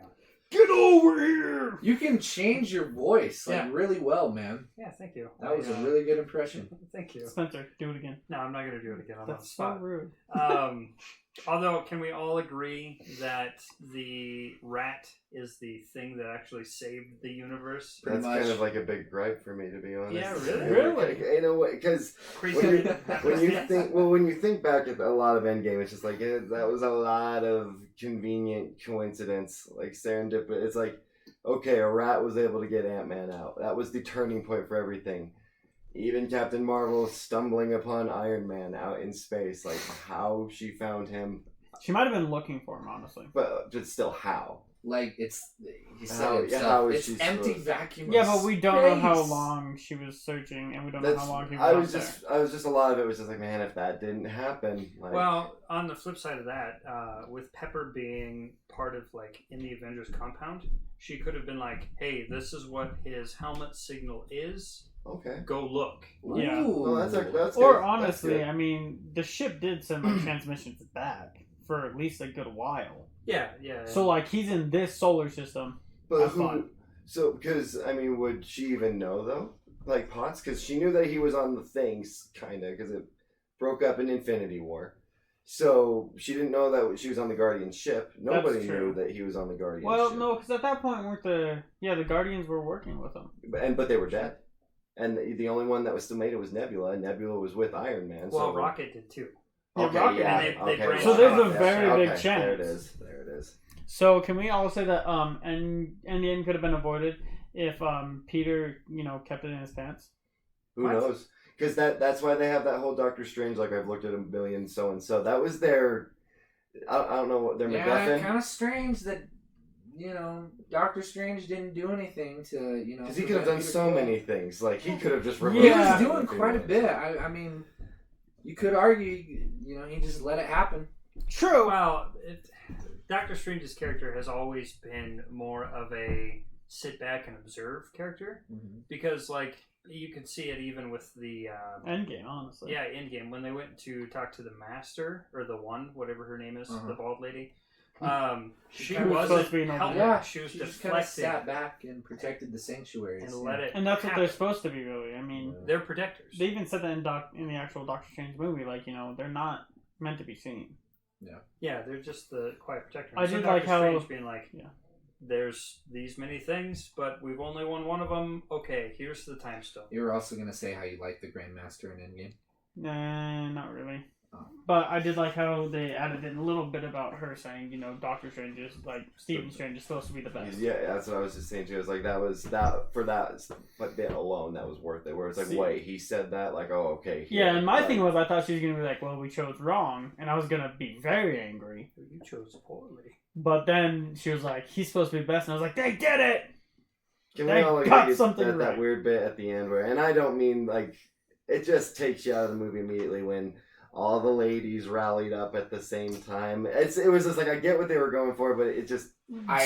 Get over here! You can change your voice, like, Yeah. really well, man. Yeah, thank you. That was a really good impression. Thank you. Spencer, do it again. No, I'm not going to do it again. I'm on the That's so spot. rude. Although, can we all agree that the rat is the thing that actually saved the universe? Pretty That's much. kind of like a big gripe for me, to be honest. Yeah, really? Really? In a way, because when you think back at a lot of Endgame, it's just like that was a lot of convenient coincidence, like serendipity. It's like, okay, a rat was able to get Ant-Man out. That was the turning point for everything. Even Captain Marvel stumbling upon Iron Man out in space, like how she found him, She might have been looking for him, honestly. but still how. Like, he said How- himself, how is it's she empty supposed- vacuum. Yeah, of but we don't know how space. long she was searching, and we don't know That's how long he was I out was there. just a lot of it was just like, man, if that didn't happen, like, Well, on the flip side of that, with Pepper being part of, like, in the Avengers compound, she could have been like, hey, this is what his helmet signal is. okay. Go look. Yeah. Ooh. Well, that's good. Or That's honestly, good. I mean, the ship did send like transmissions back for at least a good while. Yeah, yeah. So like he's in this solar system. But Have who? fun. So, because I mean, would she even know though? Like Potts, because she knew that he was on the things, kind of, because it broke up in Infinity War. So she didn't know that she was on the Guardian ship. Nobody true. knew that he was on the Guardian Well, ship. no, because at that point weren't the Guardians were working with him. But they were dead. And the only one that was still made it was Nebula. And Nebula was with Iron Man. well, so Rocket did too. Yeah, Okay, Rocket- yeah. And they okay. branched So there's a off. very big okay, chance. There it is. There it is. So can we all say that Endgame could have been avoided if Peter kept it in his pants? Who What? knows? Because that's why they have that whole Doctor Strange. Like I've looked at a billion so and so. That was their. I don't know what their Yeah, MacGuffin. kind of strange that Doctor Strange didn't do anything to, Because he could have done so many things. Like, he could have just He reversed was doing quite a bit. I mean, you could argue, he just let it happen. True. Well, Doctor Strange's character has always been more of a sit back and observe character, because like you can see it even with the Endgame, honestly. Yeah, Endgame, when they went to talk to the Master or the One, whatever her name is, the bald lady. She wasn't helping. Yeah, she was just kind of deflecting sat back and protected the sanctuaries and let it. And that's what happen. they're supposed to be, really. I mean, They're protectors. they even said that in the actual Doctor Strange movie. Like, they're not meant to be seen. Yeah, they're just the quiet protectors. I did like how Strange being like, there's these many things, but we've only won one of them. Okay, here's the time stone. You were also gonna say how you like the Grandmaster in Endgame. Nah, not really. Oh. But I did like how they added in a little bit about her saying, Doctor Strange is, like, Stephen Strange is supposed to be the best. Yeah, that's what I was just saying too. It was like, that bit alone, that was worth it. Where it's like, wait, he said that? Like, oh, okay. Yeah, and my thing was, I thought she was going to be like, well, we chose wrong. And I was going to be very angry. You chose poorly. But then she was like, he's supposed to be best. And I was like, they did it! Can They we all got agree something that right. weird bit at the end where, and I don't mean, like, it just takes you out of the movie immediately when all the ladies rallied up at the same time. It was just like, I get what they were going for, but it just...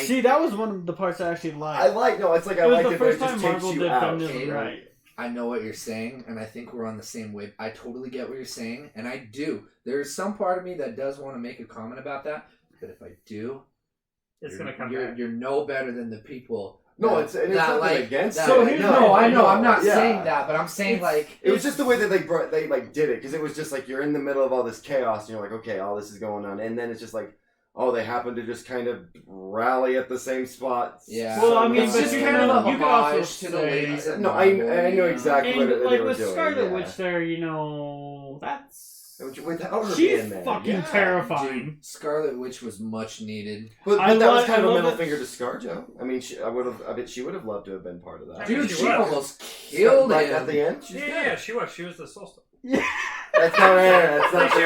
See, that was one of the parts I actually liked. I liked it, but the it first just time takes Marvel you did out. feminism right. I know what you're saying, and I think we're on the same wave. I totally get what you're saying, and I do. There's some part of me that does want to make a comment about that, but if I do, It's going to come back. You're no better than the people. No, it's nothing against that. So it. here's No, I know. no, I'm not yeah. saying that, but I'm saying like It was just the way that they did it, because it was just like you're in the middle of all this chaos and you're like, okay, all this is going on, and then it's just like, oh, they happen to just kind of rally at the same spot. Yeah. Well, I mean, it's but just you kind of a you could also homage to the say- ladies. Of No, Marvel, I know exactly And, what they like, were with doing. Scarlet yeah. Witch there, that's... Without her She's being there. fucking yeah. terrifying. Dude, Scarlet Witch was much needed. But I that was love- kind I of a love middle that- finger to ScarJo. I mean, I bet she would have loved to have been part of that. I mean, Dude, she she was. almost killed Like, him. at the end. She's Yeah, dead. yeah, she was. She was the Soul Stone. That's not fair. That's not She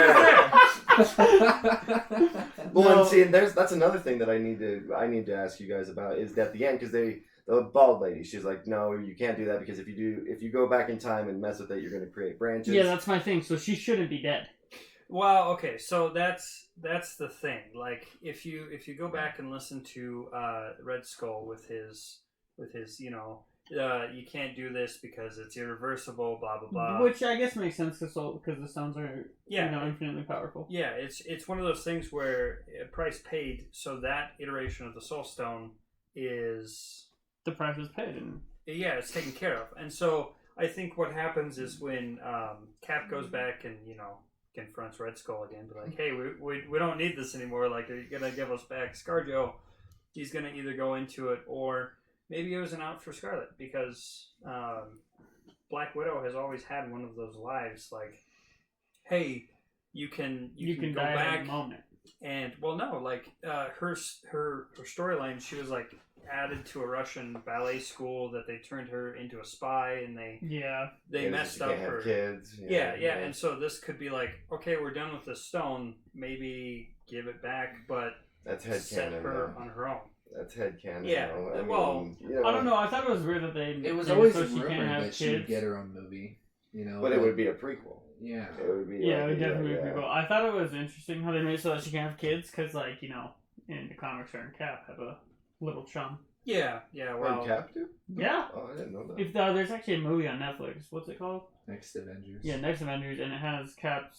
was fair. there. Well, No. and see, that's another thing that I need to ask you guys about is at the end, because the bald lady, she's like, no, you can't do that, because if you go back in time and mess with it, you're going to create branches. Yeah, that's my thing. So she shouldn't be dead. Well, okay, so that's the thing. Like, if you go back and listen to Red Skull with his you can't do this because it's irreversible, blah blah blah. Which I guess makes sense because the stones are Yeah. infinitely powerful. Yeah, it's one of those things where a price paid, so that iteration of the Soul Stone is The price is paid, and it's taken care of. And so I think what happens is when Cap goes back and confronts Red Skull again, but like, hey, we don't need this anymore. Like, are you gonna give us back ScarJo? He's gonna either go into it, or maybe it was an out for Scarlet, because Black Widow has always had one of those lives. Like, hey, you can go die back at a moment. and her storyline, she was like added to a Russian ballet school that they turned her into a spy, and they messed up her kids. yeah, and so this could be like, okay, we're done with this stone, maybe give it back, but That's set headcanon. her though. on her own. That's headcanon. Yeah, though. well, I don't know. I thought it was weird that they. It was made always so she rumored can't have that she would kids. get her own movie. But it would be a prequel. Yeah. It would be. Yeah, it like, would definitely be yeah. cool. I thought it was interesting how they made it so that she can't have kids, because, like, in the comics, her and Cap have a little chum. Yeah, well, Cap do? Yeah. Oh, I didn't know that. If there's actually a movie on Netflix. What's it called? Next Avengers. Yeah, Next Avengers, and it has Cap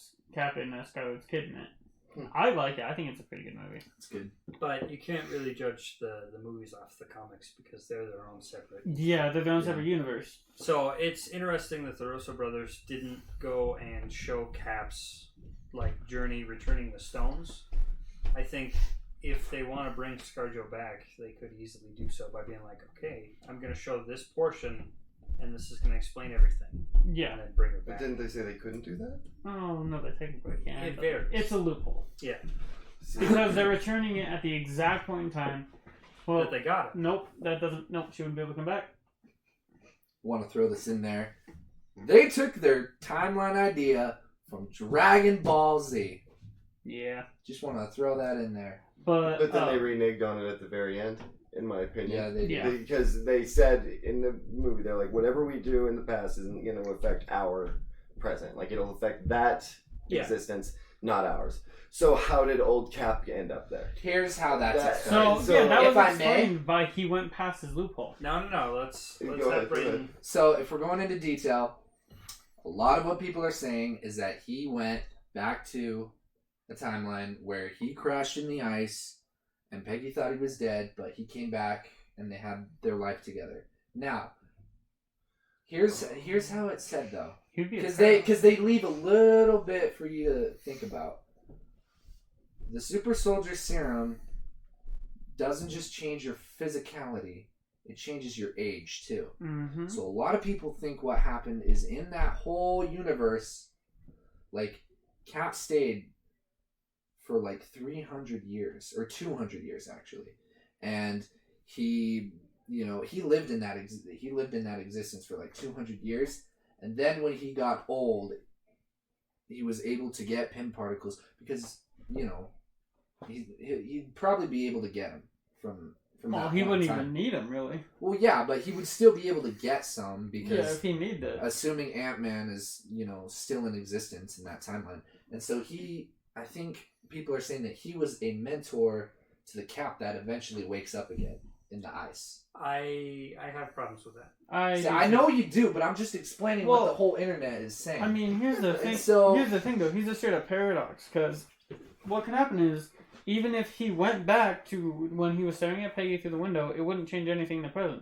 and Scarlet's kid in it. Hmm. I like it. I think it's a pretty good movie. It's good. but you can't really judge the movies off the comics because they're their own separate. Yeah, they're their own separate universe. So it's interesting that the Russo brothers didn't go and show Cap's journey returning the stones. I think if they want to bring ScarJo back, they could easily do so by being like, okay, I'm going to show this portion, and this is going to explain everything, Yeah. and then bring her But back. didn't they say they couldn't do that? Oh, no, they technically can't. It but varies. It's a loophole. Yeah, Because they're returning it at the exact point in time. Well, that they got it. nope, she wouldn't be able to come back. Want to throw this in there? They took their timeline idea from Dragon Ball Z. Yeah. Just want to throw that in there. But But then they reneged on it at the very end. in my opinion. Yeah, they Yeah. Because they said in the movie, they're like, whatever we do in the past isn't going to affect our present. Like, it'll affect that Yeah. existence, not ours. So how did old Cap end up there? Here's how that's That- explained. So, yeah, that if was I may- explained by he went past his loophole. No. Let's Go have ahead, go Brayden. ahead. So if we're going into detail, a lot of what people are saying is that he went back to a timeline where he crashed in the ice and Peggy thought he was dead, but he came back and they had their life together. Now, here's how it's said though. He'd be a Because they leave a little bit for you to think about. The super soldier serum doesn't just change your physicality, it changes your age too. Mm-hmm. So a lot of people think what happened is in that whole universe, like Cap stayed for like 300 years or 200 years actually, and he lived in that existence for like 200 years, and then when he got old, he was able to get Pym particles because he'd probably be able to get them from Well, that he point wouldn't in time. even need him, really. Well, yeah, but he would still be able to get some Yeah, because if he needed it. assuming Ant-Man is, still in existence in that timeline. And so I think people are saying that he was a mentor to the Cap that eventually wakes up again in the ice. I have problems with that. I know you do, but I'm just explaining what Well, the whole internet is saying. I mean, here's the thing. So- Here's the thing, though. He's a straight up paradox, because what can happen is, even if he went back to when he was staring at Peggy through the window, it wouldn't change anything in the present.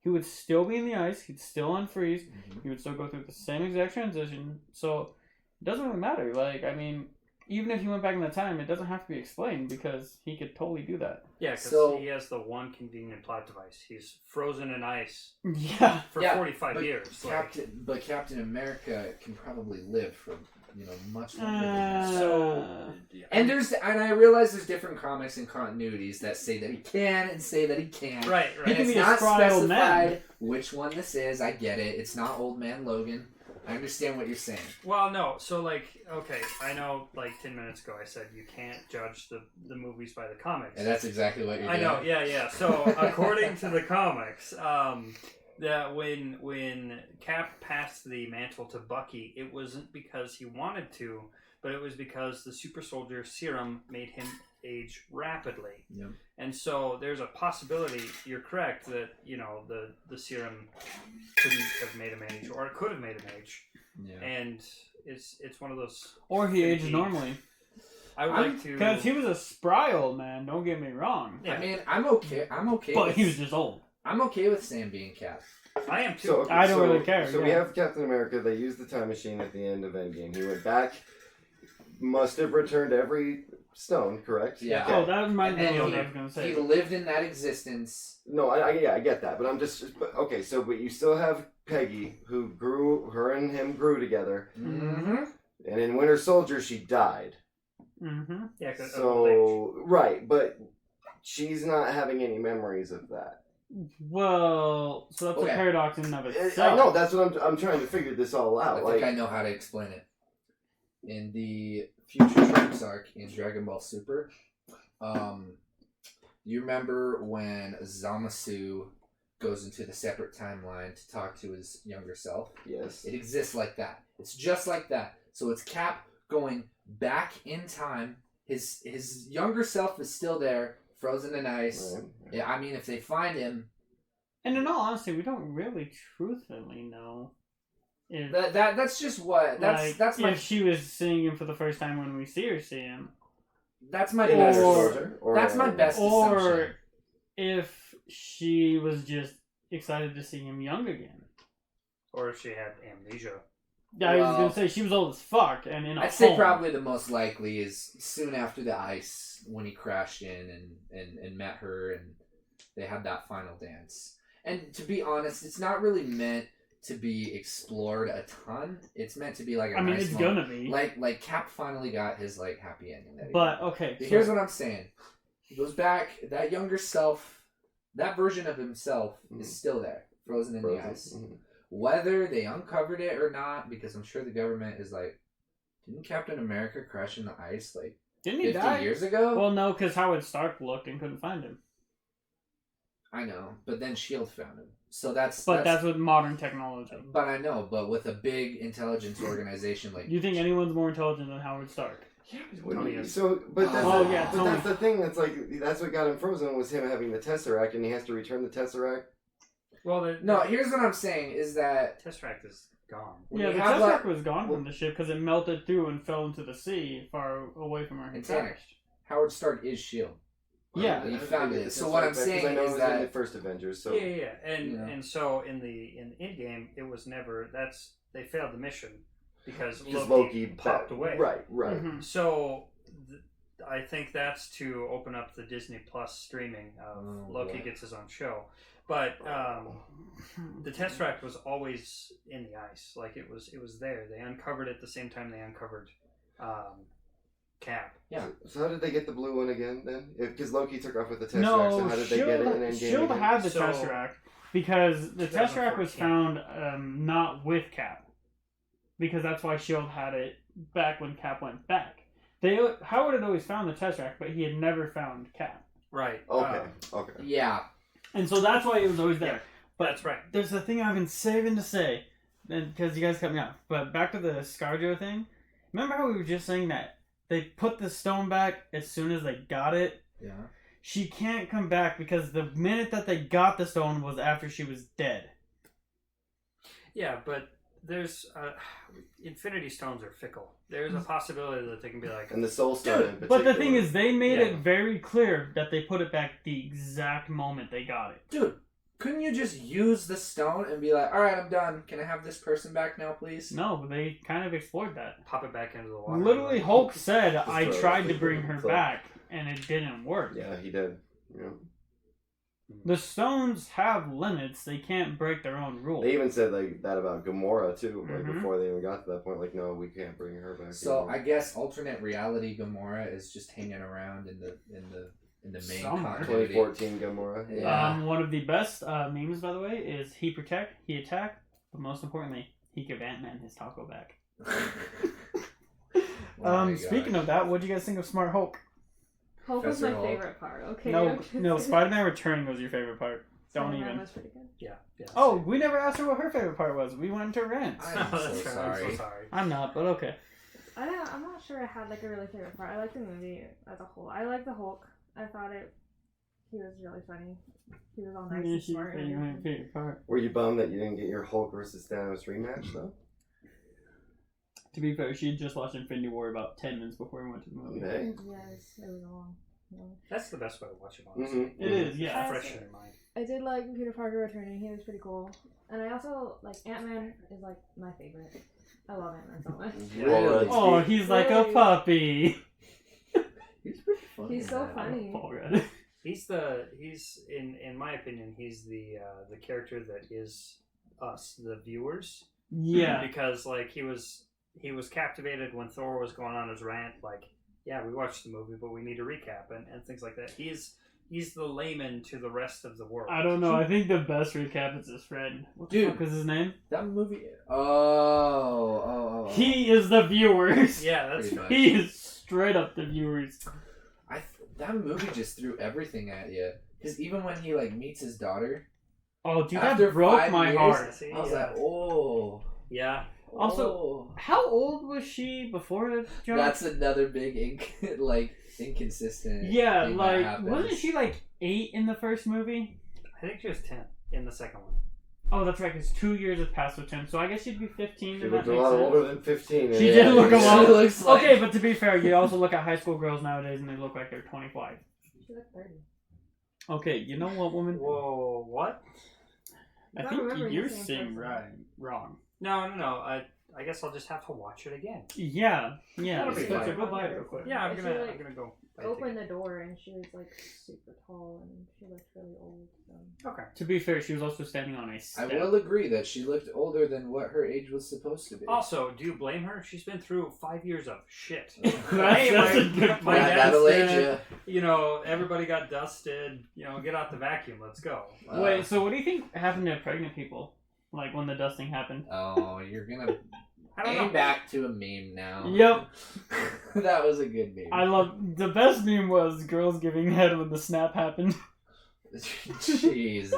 He would still be in the ice. He'd still unfreeze. He would still go through the same exact transition. So it doesn't really matter. Like, I mean, even if he went back in the time, it doesn't have to be explained because he could totally do that. Yeah, because So- he has the one convenient plot device. He's frozen in ice Yeah. for Yeah, 45 but years. Like, Captain America can probably live for much longer than that. So And I realize there's different comics and continuities that say that he can and say that he can't. right. He And can it's be a not spry old specified man. which one this is. I get it. It's not Old Man Logan. I understand what you're saying. Well, no. So, okay, I know, 10 minutes ago I said you can't judge the movies by the comics. And that's exactly what you're doing. I know, yeah. So, according to the comics, that when Cap passed the mantle to Bucky, it wasn't because he wanted to, but it was because the super soldier serum made him age rapidly. Yep. And so there's a possibility, you're correct, that, the serum couldn't have made him age, or it could have made him age. Yeah. And it's one of those... or he aged finicky- normally. I would like to... Because he was a spry old man, don't get me wrong. Yeah. I mean, I'm okay. But with, he was just old. I'm okay with Sam being Cap. I am too. So, I don't really care, So we yeah. have Captain America. They used the time machine at the end of Endgame. He went back, must have returned every stone, correct? Yeah. Oh, that reminds me And of what he- I was going to say. He lived in that existence. No, I get that, but I'm just okay. So, but you still have Peggy, who her and him grew together, Mm-hmm. and in Winter Soldier she died. Mm-hmm. Yeah, 'cause of old age. So right, but she's not having any memories of that. Well, so that's Okay. a paradox in and of itself. I know that's what I'm trying to figure this all I out. think I know how to explain it. In the Future Trunks arc in Dragon Ball Super, you remember when Zamasu goes into the separate timeline to talk to his younger self? Yes. It exists like that. It's just like that. So it's Cap going back in time. His younger self is still there, frozen in ice. Right. Yeah, I mean, if they find him, And in all honesty, we don't really truthfully know if, that's just what that's my if she was seeing him for the first time when we see him. that's my In best Winter Or- Soldier, or that's my best Or assumption. if she was just excited to see him young again. Or if she had amnesia. Yeah, I was Well, going to say, she was old as fuck and in a I'd say home. probably the most likely is soon after the ice when he crashed in and met her and they had that final dance. And to be honest, it's not really meant to be explored a ton. It's meant to be like a I mean, nice it's moment. going to be. Like Cap finally got his happy ending. That he But, wanted. okay. But so- here's what I'm saying. He goes back, that younger self, that version of himself is still there, frozen in the Frozen. ice. Mhm. Whether they uncovered it or not, because I'm sure the government is like, didn't Captain America crash in the ice Didn't he 50 die? years ago? Well, no, because Howard Stark looked and couldn't find him. I know, but then S.H.I.E.L.D. found him. So that's with modern technology. But I know, but with a big intelligence organization like... You think anyone's more intelligent than Howard Stark? Yeah, Tony is. but that's Oh, yeah, but Tony. that's the thing. That's that's what got him frozen was him having the Tesseract, and he has to return the Tesseract. Well, No, here's what I'm saying is that... Tesseract is gone. When Yeah, you the have, Tesseract like- was gone from the ship because it melted through and fell into the sea far away from her. And Tanner, Howard Stark is S.H.I.E.L.D. Yeah. He found it. It's So just what like I'm that, 'cause saying I know is it was that... in the first Avengers. So Yeah, and Yeah. and so in the Endgame, it was never they failed the mission because just Loki Loki backed away. Right. Mhm. So I think that's to open up the Disney Plus streaming of Loki boy. gets his own show. But the Tesseract was always in the ice, like it was there. They uncovered it the same time they uncovered Cap. Yeah. So how did they get the blue one again then? Because Loki took off with the Tesseract. No, so how did they get it in Endgame? S.H.I.E.L.D. again? had the So- Tesseract because the Tesseract was 2014. found not with Cap. Because that's why S.H.I.E.L.D. had it back when Cap went back. Howard had always found the Tesseract, but he had never found Cap. Right. Okay. Okay. Yeah. And so that's why it was always there. Yeah, But that's right. there's a thing I've been saving to say, because you guys cut me off. But back to the ScarJo thing. Remember how we were just saying that they put the stone back as soon as they got it? Yeah. She can't come back because the minute that they got the stone was after she was dead. Yeah, but there's Infinity Stones are fickle. There's a possibility that they can be like, And the Soul Stone in Dude, particular. but the thing is, they made Yeah. it very clear that they put it back the exact moment they got it. Dude, couldn't you just use the stone and be like, alright, I'm done. Can I have this person back now, please? No, but they kind of explored that. pop it back into the water. Literally, Like, Hulk said, Just I throw it tried off to the bring her cliff. back, and it didn't work. Yeah, he did. Yeah. The stones have limits. They can't break their own rules. They even said like that about Gamora too. Like Mhm. before they even got to that point, like no, we can't bring her back. So anymore. I guess alternate reality Gamora is just hanging around in the main Somewhere. continuity. 2014 Gamora. Yeah. One of the best memes, by the way, is he protect, he attack, but most importantly, he give Ant-Man his taco back. Speaking of that, what do you guys think of Smart Hulk? Hulk was my Professor Hulk. favorite part. Okay. No, Spider-Man Returning was your favorite part. Don't Spider-Man even. was pretty good. Yeah. Oh, we never asked her what her favorite part was. We went to rants. I'm so That's right, I'm sorry. so sorry. I'm not, but okay. I'm not sure I had like a really favorite part. I liked the movie as a whole. I liked the Hulk. I thought he was really funny. He was all nice and smart. and everything. favorite part. Were you bummed that you didn't get your Hulk versus Thanos rematch though? To be fair, she had just watched Infinity War about 10 minutes before we went to the movie. Hey. Yes, it was long. That's the best way to watch it, honestly. Mm-hmm. It is, yeah. Fresh in your mind. I did like Peter Parker returning. He was pretty cool. And I also like Ant-Man is like my favorite. I love Ant-Man so much. Really? Oh, he's like a Really? puppy. He's pretty funny. He's so man. funny. Paul Rudd. He's in my opinion, he's the character that is us, the viewers. Yeah. Because like he was captivated when Thor was going on his rant, like, yeah, we watched the movie, but we need a recap and things like that. He's the layman to the rest of the world. I don't know. I think the best recap is his friend. What the Dude. fuck is his name? That movie. Oh. He is the viewers. Yeah, that's Pretty much. He is straight up the viewers. That movie just threw everything at you. Because even when he like meets his daughter, Oh, dude, After that broke 5 my years, heart. See, I was yeah. like, oh. Yeah. Also, oh. how old was she before the jump? That's another big inconsistent. Yeah, thing that like, happens. wasn't she like 8 in the first movie? I think she was 10 in the second one. Oh, that's right, because 2 years have passed with him, so I guess she'd be 15. She if looked that a makes lot sense. older than 15. She and did look a She lot. looks like- Okay, but to be fair, you also look at high school girls nowadays and they look like they're 25. She looked 30. Okay, you know what, woman? Whoa, what? I I'm not think remembering you're the same seeing person. wrong. No. I guess I'll just have to watch it again. Yeah. That'll be Spencer, fine. go buy it real quick. Yeah, I'm She, gonna like, go. buy a Opened ticket. the door and she was like super tall and she looked really old. So. Okay. To be fair, she was also standing on a I step. will agree that she looked older than what her age was supposed to be. Also, do you blame her? She's been through 5 years of shit. That's a good my point. Yeah, dad's that'll age dead. you. You know, everybody got dusted. You know, get out the vacuum. Let's go. Wait, so what do you think happened to pregnant people? Like when the dusting happened? Oh, you're gonna I don't know. aim back to a meme now. Yep. That was a good meme. I love the best meme was girls giving head when the snap happened. Jesus.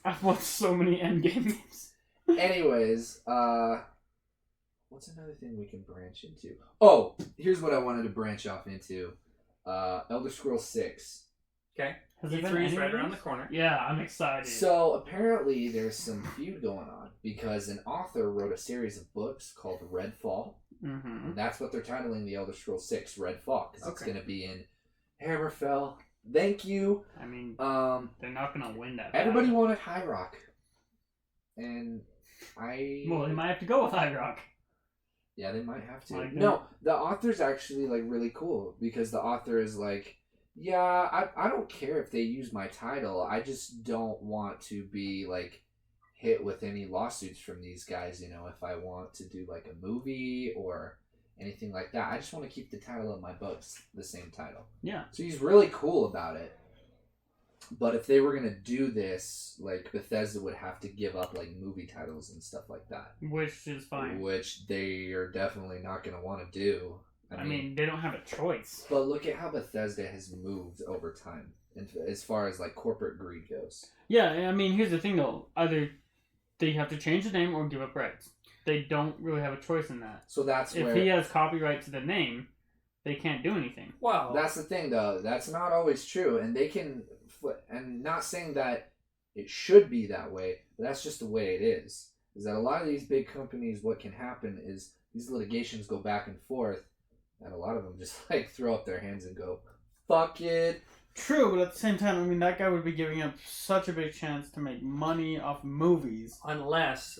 I've watched so many Endgame games. Anyways, what's another thing we can branch into? Oh, here's what I wanted to branch off into. Elder Scrolls 6. Okay. Has it been E3 is any right of around the these? corner. Yeah, I'm excited. So apparently there's some feud going on because an author wrote a series of books called Redfall. Mm-hmm. And that's what they're titling the Elder Scrolls 6 Redfall because it's Okay. going to be in Hammerfell. Thank you. I mean, Um, they're not gonna win that. everybody battle. wanted High Rock, and Well, they might have to go with High Rock. yeah, they might have to. Like No, the author's actually like really cool because the author is like, yeah, I don't care if they use my title. I just don't want to be like hit with any lawsuits from these guys. You know, if I want to do like a movie or anything like that, I just want to keep the title of my books the same title. Yeah. So he's really cool about it. But if they were gonna do this, like Bethesda would have to give up like movie titles and stuff like that, Which is fine. which they are definitely not gonna want to do. I mean, they don't have a choice. but look at how Bethesda has moved over time, and as far as like corporate greed goes. Yeah, I mean, here's the thing though. Either they have to change the name or give up rights. They don't really have a choice in that. So that's If where he has copyright to the name, they can't do anything. Well, that's the thing though. That's not always true, and they can. And not saying that it should be that way, but that's just the way it is. Is that a lot of these big companies, what can happen is these litigations go back and forth, and a lot of them just like throw up their hands and go, "Fuck it." True, but at the same time, I mean, that guy would be giving up such a big chance to make money off movies. unless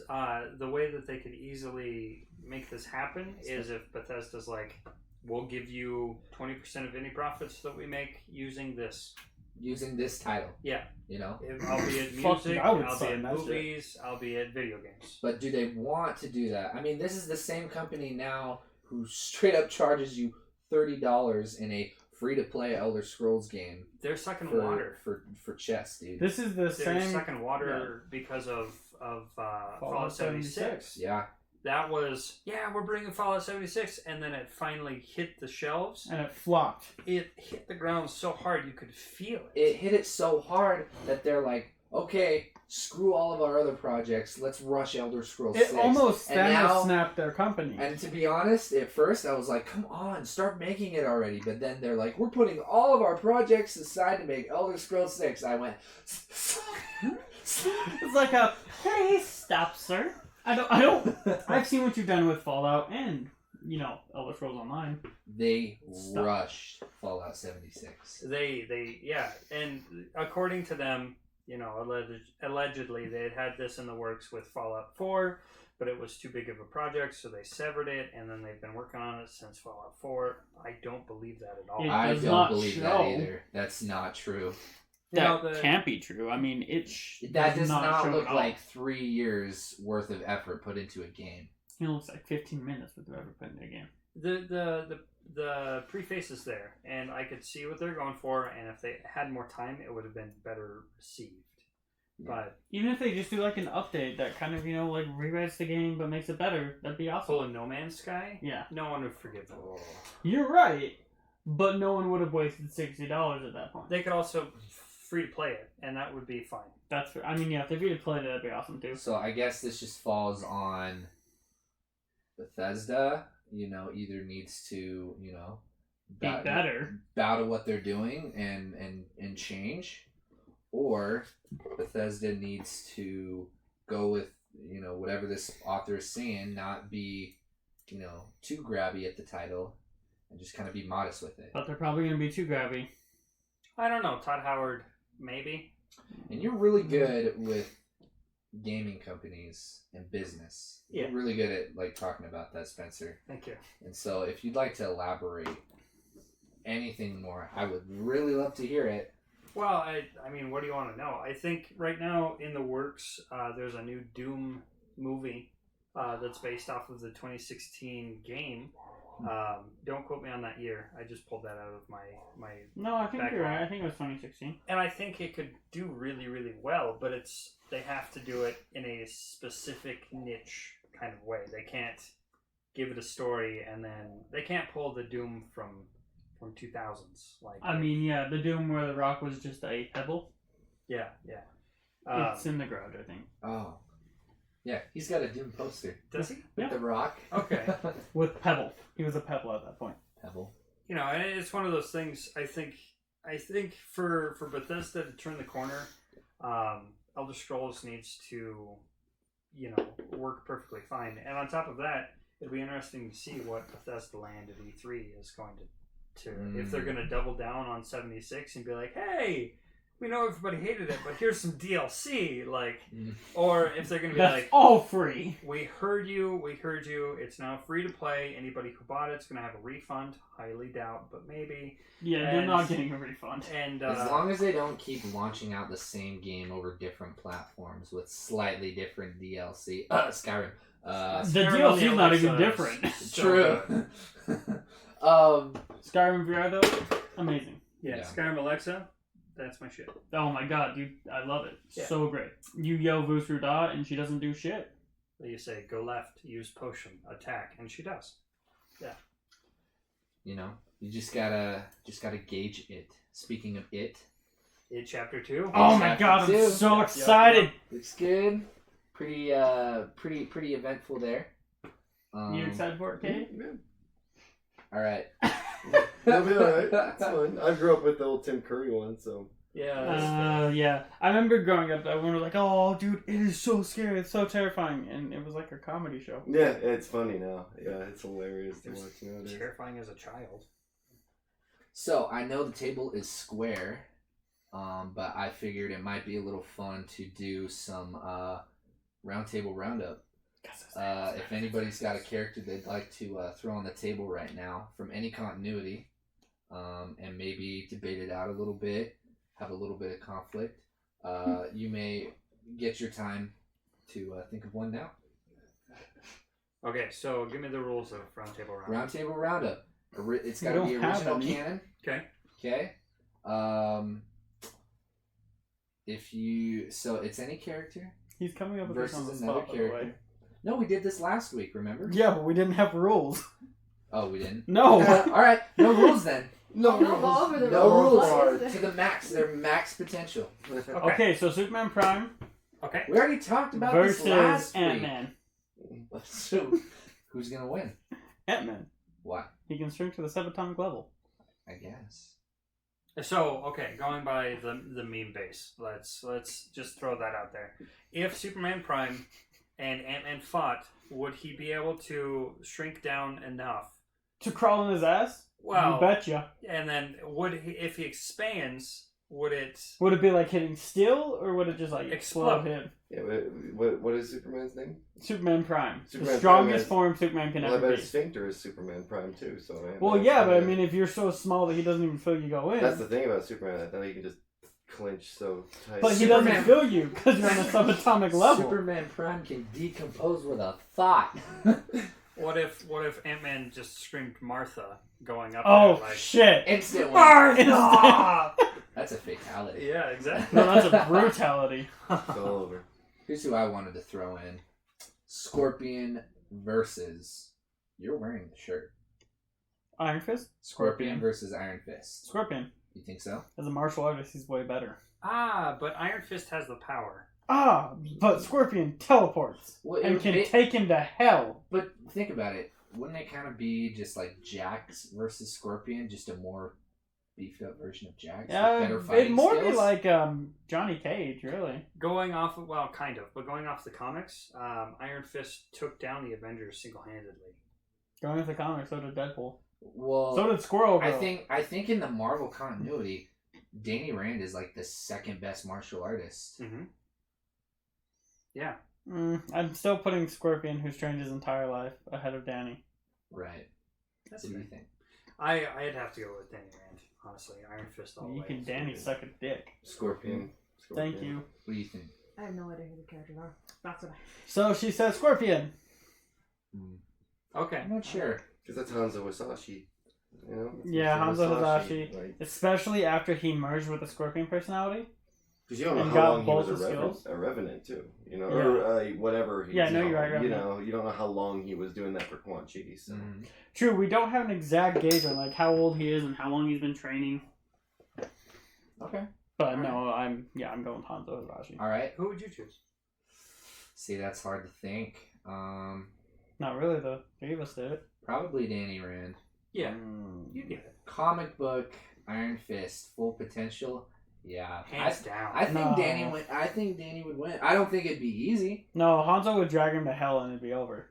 the way that they could easily make this happen is if Bethesda's like, we'll give you 20% of any profits that we make using this. Using this title, Yeah. you know. Albeit Fuck, music, I would albeit sign that shit. movies, albeit video games. But do they want to do that? I mean, this is the same company now who straight up charges you $30 in a free-to-play Elder Scrolls game They're sucking for water. for chess, dude. This is the They're same. sucking water because of Fallout 76. Yeah. That was, yeah, we're bringing Fallout 76, and then it finally hit the shelves. And it flopped. It hit the ground so hard you could feel it. It hit it so hard that they're like, okay, screw all of our other projects. Let's rush Elder Scrolls 6. It almost And Thanos now- snapped their company. And to be honest, at first I was like, come on, start making it already. But then they're like, we're putting all of our projects aside to make Elder Scrolls 6. I went, It's like a, please stop, sir. I don't. I've seen what you've done with Fallout and, you know, Elder Scrolls Online. They Stop. rushed Fallout 76. Yeah, and according to them, you know, allegedly they had this in the works with Fallout 4, but it was too big of a project, so they severed it, and then they've been working on it since Fallout 4. I don't believe that at all. It I does don't not believe show. that either. That's not true. That You know, can't be true. I mean, That does not show look at all. like 3 years worth of effort put into a game. It looks like 15 minutes with whoever put in the game. The preface is there, and I could see what they're going for, and if they had more time, it would have been better received. But Even if they just do like an update that kind of, you know, like rewrites the game but makes it better, that'd be awesome. pulling No Man's Sky, Yeah. no one would forgive them. You're right, but no one would have wasted $60 at that point. They could also free to play it, and that would be fine. That's, I mean, yeah, if they free to play it, that'd be awesome too. So I guess this just falls on Bethesda, you know, either needs to, you know, Be better. bow to what they're doing and change, or Bethesda needs to go with, you know, whatever this author is saying, not be, you know, too grabby at the title and just kind of be modest with it. But they're probably going to be too grabby. I don't know, Todd Howard, maybe. And you're really good with gaming companies and business. Yeah. You're really good at like talking about that, Spencer. Thank you. And so if you'd like to elaborate anything more, I would really love to hear it. Well, I mean, what do you want to know? I think right now in the works, there's a new Doom movie that's based off of the 2016 game. Don't quote me on that year. I just pulled that out of my No, I think Back you're on. right. I think it was 2016. and I think it could do really, really well, but they have to do it in a specific niche kind of way. They can't give it a story and then they can't pull the Doom from from 2000s. Like, I mean, yeah, the Doom where The Rock was just a pebble. yeah. It's in the garage, I think. Oh. Yeah, he's got a Doom poster. Does he? Yeah. The Rock. Okay. With Pebble. He was a pebble at that point. Pebble. You know, and it's one of those things. I think for Bethesda to turn the corner, Elder Scrolls needs to, work perfectly fine. And on top of that, it'd be interesting to see what Bethesda Land at E3 is going to if they're going to double down on 76 and be like, hey, we know everybody hated it, but here's some DLC, or if they're going to be That's like, all free. we heard you, it's now free to play, anybody who bought it's going to have a refund, highly doubt, but maybe. Yeah, they're not getting a refund. And as long as they don't keep launching out the same game over different platforms with slightly different DLC. Skyrim. The DLC's not even different. True. Skyrim VR though, amazing. Yeah, Skyrim Alexa, that's my shit. Oh my god, dude, I love it. Yeah. So great. You yell Vusruda and she doesn't do shit. You say, go left, use potion, attack, and she does. Yeah. You just gotta gauge it. Speaking of it. It Chapter 2. Oh my god, I'm so excited. Looks good. Pretty eventful there. You excited for it, Kate? All right. That'll be alright. It's fun. I grew up with the old Tim Curry one, so. Yeah. Yeah. I remember growing up, everyone was like, oh, dude, it is so scary. It's so terrifying. And it was like a comedy show. Yeah, it's funny now. Yeah, it's hilarious to watch nowadays. Terrifying as a child. So, I know the table is square, but I figured it might be a little fun to do some roundtable roundup. If anybody's got a character they'd like to throw on the table right now from any continuity, and maybe debate it out a little bit, have a little bit of conflict, you may get your time to think of one now. Okay, so give me the rules of roundtable roundup. Roundtable roundup. It's got to be original canon. Okay. Okay. So it's any character He's coming up with this on the versus another spot, by the way. character. No, we did this last week, remember? Yeah, but we didn't have rules. Oh, we didn't? No. All right, no rules then. No Don't go over the No rules. rules to the max. Their max potential. Okay, so Superman Prime Okay. We already talked about this versus last Ant-Man. week. So, who's gonna win? Ant-Man. Why? He can shrink to the subatomic level. I guess. So, okay, going by the meme base, let's just throw that out there. If Superman Prime and Ant-Man fought, would he be able to shrink down enough? To crawl in his ass? Well, You betcha. and then if he expands, would it? Would it be like hitting steel, or would it just like Explode. explode him? Yeah, what is Superman's name? Superman Prime. Superman the strongest Prime form Superman can Well, I ever bet be. Sphincter is Superman Prime too, so. Well, yeah, but I mean, if you're so small that he doesn't even feel you go in. That's the thing about Superman. I thought he can just clinch so tight. But he Superman- doesn't feel you because you're on a subatomic level. Superman Prime can decompose with a thought. What if Ant-Man just screamed Martha going up? Oh, there, like, shit. Instant win. Martha! That's a fatality. Yeah, exactly. No, that's a brutality. It's all over. Here's who I wanted to throw in. Scorpion versus... You're wearing the shirt. Iron Fist? Scorpion versus Iron Fist. Scorpion. You think so? As a martial artist, he's way better. But Iron Fist has the power. But Scorpion teleports Well, and can take him to hell. But think about it. Wouldn't it kind of be just like Jax versus Scorpion? Just a more beefed up version of Jax? With better It'd fighting more skills? be like Johnny Cage, really. Going off the comics, Iron Fist took down the Avengers single-handedly. Going with the comics, so did Deadpool. Well, So did Squirrel Girl. I think in the Marvel continuity, Danny Rand is like the second best martial artist. Mm-hmm. Yeah. I'm still putting Scorpion, who's trained his entire life, ahead of Danny. Right. That's What do you fair. think? I'd have to go with Danny Rand, honestly. Iron Fist all the You way. can Danny suck a dick. Scorpion. Thank you. What do you think? I have no idea who the characters are. That's what I. So she says Scorpion. Okay. I'm not sure. Because that's Hanzo Wasashi. You know? Yeah, Hanzo Hasashi. Like, Especially after he merged with the Scorpion personality. Because you don't know And how got long he was both the skills. a revenant too. You know, Yeah. or whatever. Yeah, no, you're right, You revenant. know, you don't know how long he was doing that for Quan Chi. So. Mhm. True, we don't have an exact gauge on like how old he is and how long he's been training. Okay. But no, I'm going Hanzo Hasashi. All right. Who would you choose? See, that's hard to think. Not really though. Three of us did it. Probably Danny Rand. Yeah, Mm. you get it. Comic book, Iron Fist, Full Potential. Yeah. Hands down. I think No. Danny would win. I don't think it'd be easy. No, Hanzo would drag him to hell and it'd be over.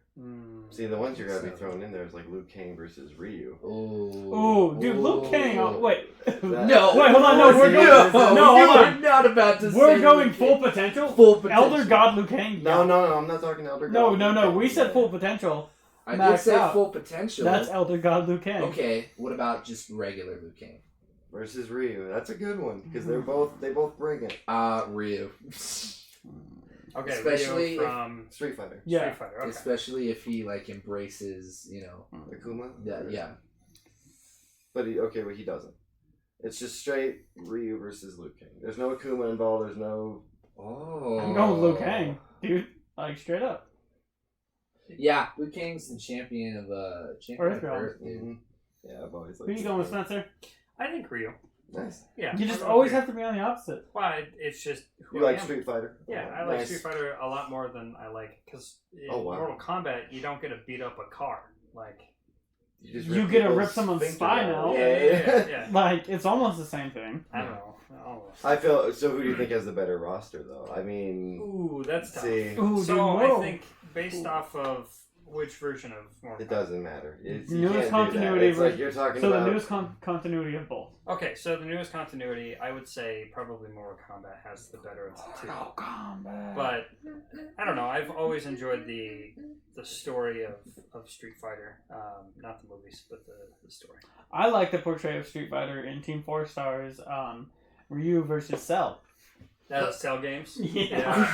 See, the ones you're gonna be throwing in there is like Liu Kang versus Ryu. Oh. Ooh, dude, Liu Kang. Wait. No. Wait, hold on. No, we're No, going. no, hold you on. were not about to say We're going Liu full Kang. potential. Full potential. Elder God Liu Kang. No, yeah. no, I'm not talking Elder No, God. no, no. We said full potential. I did Maxed say out. Full Potential. That's Elder God Liu Kang. Okay, what about just regular Liu Kang? versus Ryu. That's a good one because they both bring it. Ryu. Okay, Especially Ryu from Street Fighter. Yeah. Street Fighter. Okay. Especially if he like embraces, you know, Akuma. yeah. But he doesn't. It's just straight Ryu versus Liu Kang. There's no Akuma involved. There's no. Oh. I'm going Liu Kang, dude. Like straight up. Yeah, Liu Kang's the champion of Earthrealm. Earth, dude. Mhm. Yeah, I've always Who liked. you going with, Spencer? I think Ryu. Nice. Yeah. You just I'm always okay. have to be on the opposite. Well, it's just who You I like am. Street Fighter? Yeah, Oh, I like nice. Street Fighter a lot more than I like because in Oh, wow. Mortal Kombat you don't get to beat up a car. Like just You get to people's rip someone's sphincter spine out. out. yeah. Like it's almost the same thing. I don't know. Almost. I feel so. Who do you think has the better roster, though? I mean, Ooh, that's tough. see, Ooh, dude, So Mortal. I think based off of which version of Mortal it Kombat? doesn't matter. It's, you Newest can't do continuity that. It's like versus- you're talking So about. the newest continuity of both. Okay, so the newest continuity, I would say probably Mortal Kombat has the better of the two. Mortal Kombat. But I don't know. I've always enjoyed the story of Street Fighter, not the movies, but the story. I like the portrayal of Street Fighter in Team 4 Stars Ryu versus Cell. That's Cell Games. Yeah.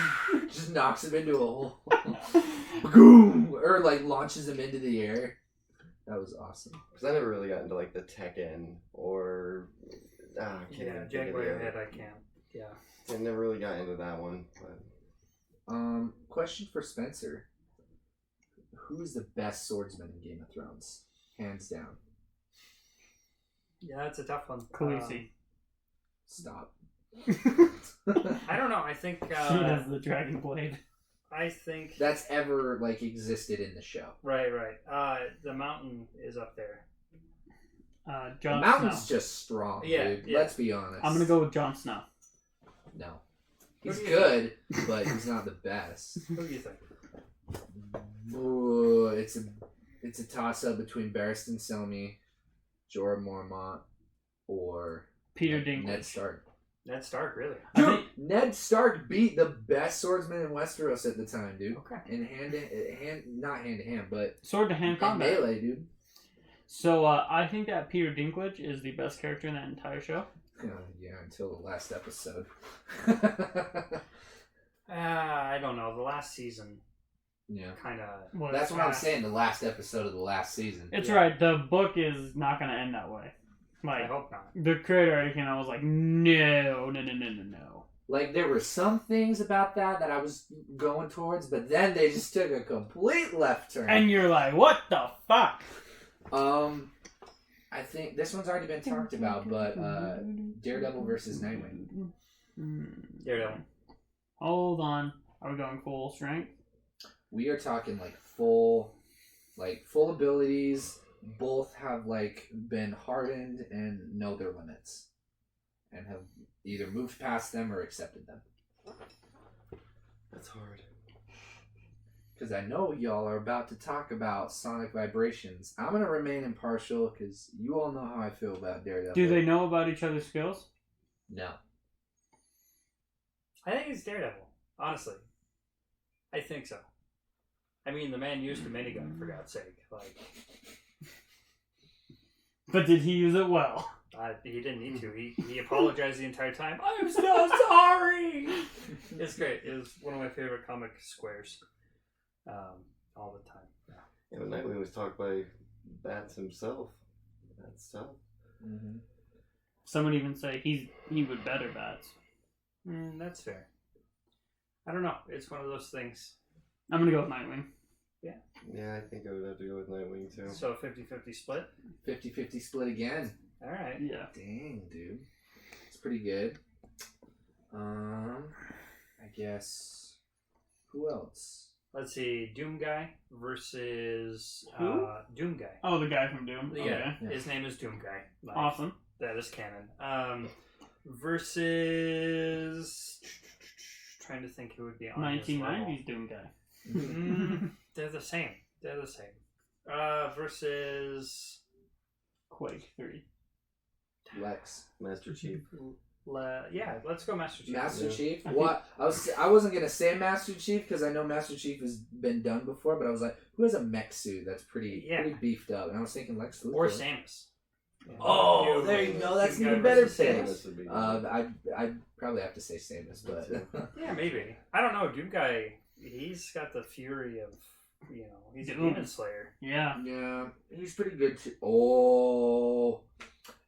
Just knocks him into a hole. Boom! Or like launches him into the air. That was awesome. Because I never really got into like the Tekken or. I can't Yeah, even think of Jaguar the other. Head, I can't. Yeah. I never really got into that one. But Question for Spencer. Who's the best swordsman in Game of Thrones? Hands down. Yeah, that's a tough one. Khaleesi. Stop. I don't know. I think. She has the Dragon Blade. I think. That's ever like existed in the show. Right. The mountain is up there. Jon the mountain's Snow. just strong, Yeah, dude. yeah. Let's be honest. I'm gonna go with Jon Snow. No. Who He's do you good, but he's not the best. Who do you think? Ooh, it's a toss up between Barristan Selmy, Jorah Mormont, or Peter Dinklage. Ned Stark. Ned Stark, really? I Dude, think- Ned Stark beat the best swordsman in Westeros at the time, dude. Okay. In not hand to hand, but Sword to hand in combat. melee, dude. So I think that Peter Dinklage is the best character in that entire show. Yeah, until the last episode. I don't know. The last season Yeah. kind of. Was That's what I'm fast. saying, the last episode of the last season. It's Yeah. right. The book is not gonna end that way. I Like hope not. the creator already came out and was like, no. Like, there were some things about that I was going towards, but then they just took a complete left turn. And you're like, what the fuck? I think this one's already been talked about, but Daredevil versus Nightwing. Daredevil. Hold on. Are we going full strength? We are talking like full abilities. Both have like been hardened and know their limits, and have either moved past them or accepted them. that's hard. Because I know y'all are about to talk about sonic vibrations. I'm gonna remain impartial because you all know how I feel about Daredevil. Do they know about each other's skills? No. I think it's Daredevil. Honestly, I think so. I mean, the man used a minigun for God's sake. Like, But did he use it well? he didn't need to. He apologized the entire time. I'm so sorry. It's great. It was one of my favorite comic squares. All the time. Yeah, but Nightwing was talked by Bats himself. That's tough. Mm-hmm. Some would even say he would better bats. That's fair. I don't know. It's one of those things. I'm gonna go with Nightwing. Yeah, I think I would have to go with Nightwing too. So 50-50 split. 50-50 split again. All right. Yeah. Dang, dude. It's pretty good. I guess. Who else? Let's see. Doom Guy versus Who? Doom Guy. Oh, the guy from Doom. Yeah, Okay. Yeah. his name is Doom Guy. Like, Awesome. That is canon. Versus. Trying to think who would be on 1990s Doom guy. They're the same. Versus. Quake 3. Lex. Master Chief. Yeah, let's go Master Chief. Master Yeah. Chief? I What? I wasn't going to say Master Chief because I know Master Chief has been done before, but I was like, who has a mech suit that's pretty beefed up? And I was thinking Lex Luthor. Or Samus. Yeah. Oh, there you go. That's Doom even Guy better versus pick. Samus. Samus would be I'd probably have to say Samus, but Yeah, maybe. I don't know. Doom Guy, he's got the fury of, he's a Doom. demon slayer. Yeah. yeah, he's pretty good too. Oh,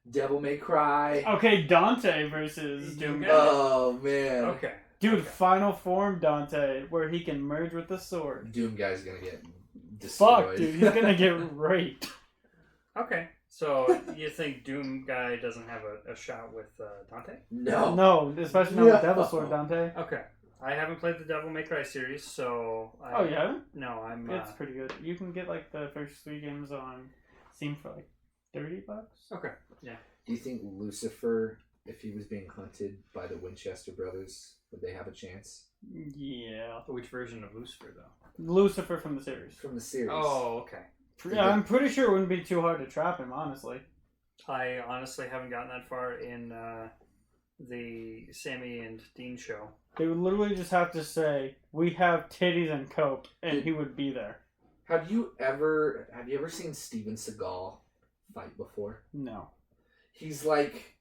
Devil May Cry. Okay, Dante versus Doom Doom guy. guy. Oh man, Okay. Dude, Okay. final form Dante, where he can merge with the sword. Doom Guy's gonna get destroyed. Fuck, dude, he's gonna get raped. Okay. So you think Doom Guy doesn't have a shot with Dante? No, No, especially not with Devil Sword Dante. Okay. I haven't played the Devil May Cry series, so... Oh, yeah? No, I'm... It's pretty good. You can get like the first 3 games on Steam for like $30. Okay. Yeah. Do you think Lucifer, if he was being hunted by the Winchester brothers, would they have a chance Yeah. Which version of Lucifer, though? Lucifer from the series. from the series? Oh, okay. Yeah, I'm pretty sure it wouldn't be too hard to trap him, honestly. I honestly haven't gotten that far in the Sammy and Dean show. They would literally just have to say, "We have titties and coke," and he would be there. Have you ever seen Steven Seagal fight before? No. He's like,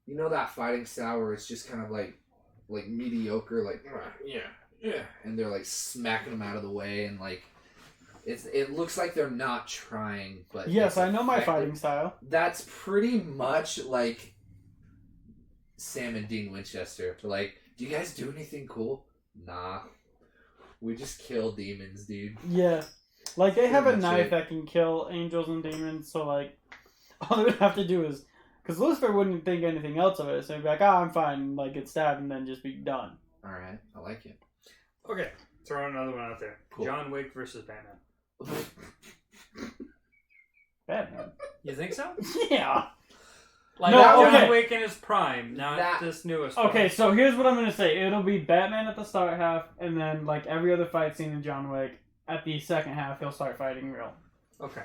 that fighting style where it's just kind of like mediocre, like yeah, and they're like smacking him out of the way, and like it looks like they're not trying, but Yes, it's I know my effective. fighting style. That's pretty much like Sam and Dean Winchester. Like, do you guys do anything cool? Nah, we just kill demons, dude. Yeah. Like, they have a Pretty much knife it. that can kill angels and demons, so, like, all they would have to do is... Because Lucifer wouldn't think anything else of it, so he'd be like, I'm fine, like, get stabbed, and then just be done. All right, I like it. Okay. Throw another one out there. Cool. John Wick versus Batman. Batman. You think so? Yeah. Like, No, John okay. Wick in his prime, not That- this newest Okay, one. so here's what I'm gonna say. It'll be Batman at the start half, and then, like, every other fight scene in John Wick, at the second half, he'll start fighting real. Okay.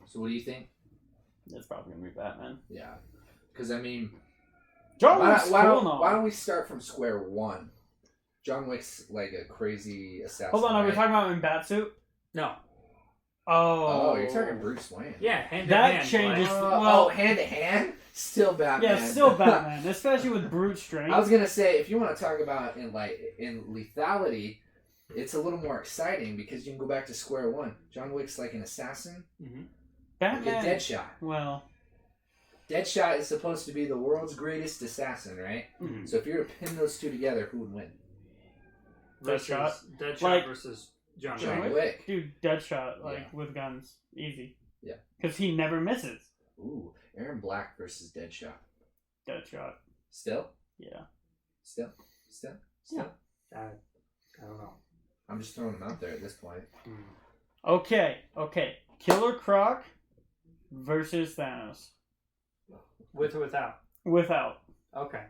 So what do you think? It's probably gonna be Batman. Yeah, because I mean, John why, Wick's why cool don't now. why don't we start from square one? John Wick's like a crazy assassin. Hold on, are we right? talking about in Batsuit? No. Oh, you're talking Bruce Wayne. Yeah, hand That in hand. changes- like- Well- hand to hand, still Batman. Yeah, still Batman, especially with brute strength. I was gonna say, if you want to talk about in lethality, it's a little more exciting because you can go back to square one. John Wick's like an assassin. Mhm. Batman. Look at Deadshot. Well, Deadshot is supposed to be the world's greatest assassin, right? Mhm. So if you were to pin those two together, who would win? Deadshot Like- versus John John Wick. Wick. dude, Deadshot, like, Yeah. with guns. Easy. Yeah. Because he never misses. Ooh, Aaron Black versus Deadshot. Deadshot. Still? Yeah. Still? Yeah. I don't know. I'm just throwing them out there at this point. Okay. Killer Croc versus Thanos. With or without? Without. Okay.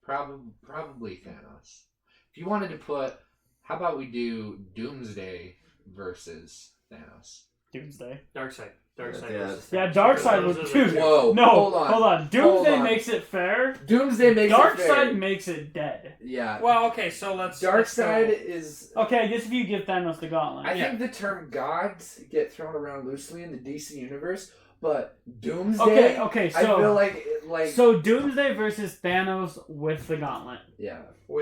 Probably Thanos. If you wanted to put, how about we do Doomsday versus Thanos? Doomsday. Darkseid. Darkseid Yeah. versus Yeah, Thanos. Darkseid Those would are too. the two. Whoa, No, hold on. Doomsday on. makes it fair. Doomsday makes it fair. Darkseid makes it dead. Yeah. Well, okay, so let's Darkseid let's is. Okay, I guess if you give Thanos the gauntlet. I think the term gods get thrown around loosely in the DC universe, but Doomsday. Okay, I feel so like so Doomsday versus Thanos with the gauntlet. yeah. go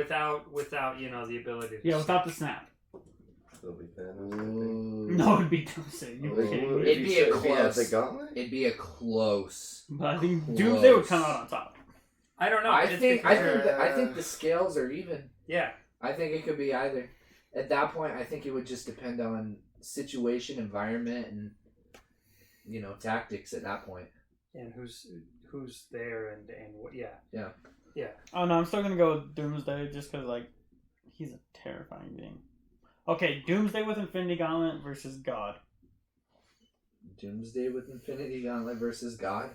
without the ability. To Yeah, without the snap. Still be Thanos. I think. Ooh. No, it'd be Doomsday. You're kidding me. It'd be a If he had close. the gauntlet. It'd be a close. But I think Close. Doomsday would come out on top. I don't know. I It's think because- I think the scales are even. yeah. I think it could be either. At that point, I think it would just depend on situation, environment, and tactics. At that point, And who's there and what? Yeah. Oh no, I'm still gonna go with Doomsday just because like he's a terrifying being. Okay, Doomsday with Infinity Gauntlet versus God. Doomsday with Infinity Gauntlet versus God.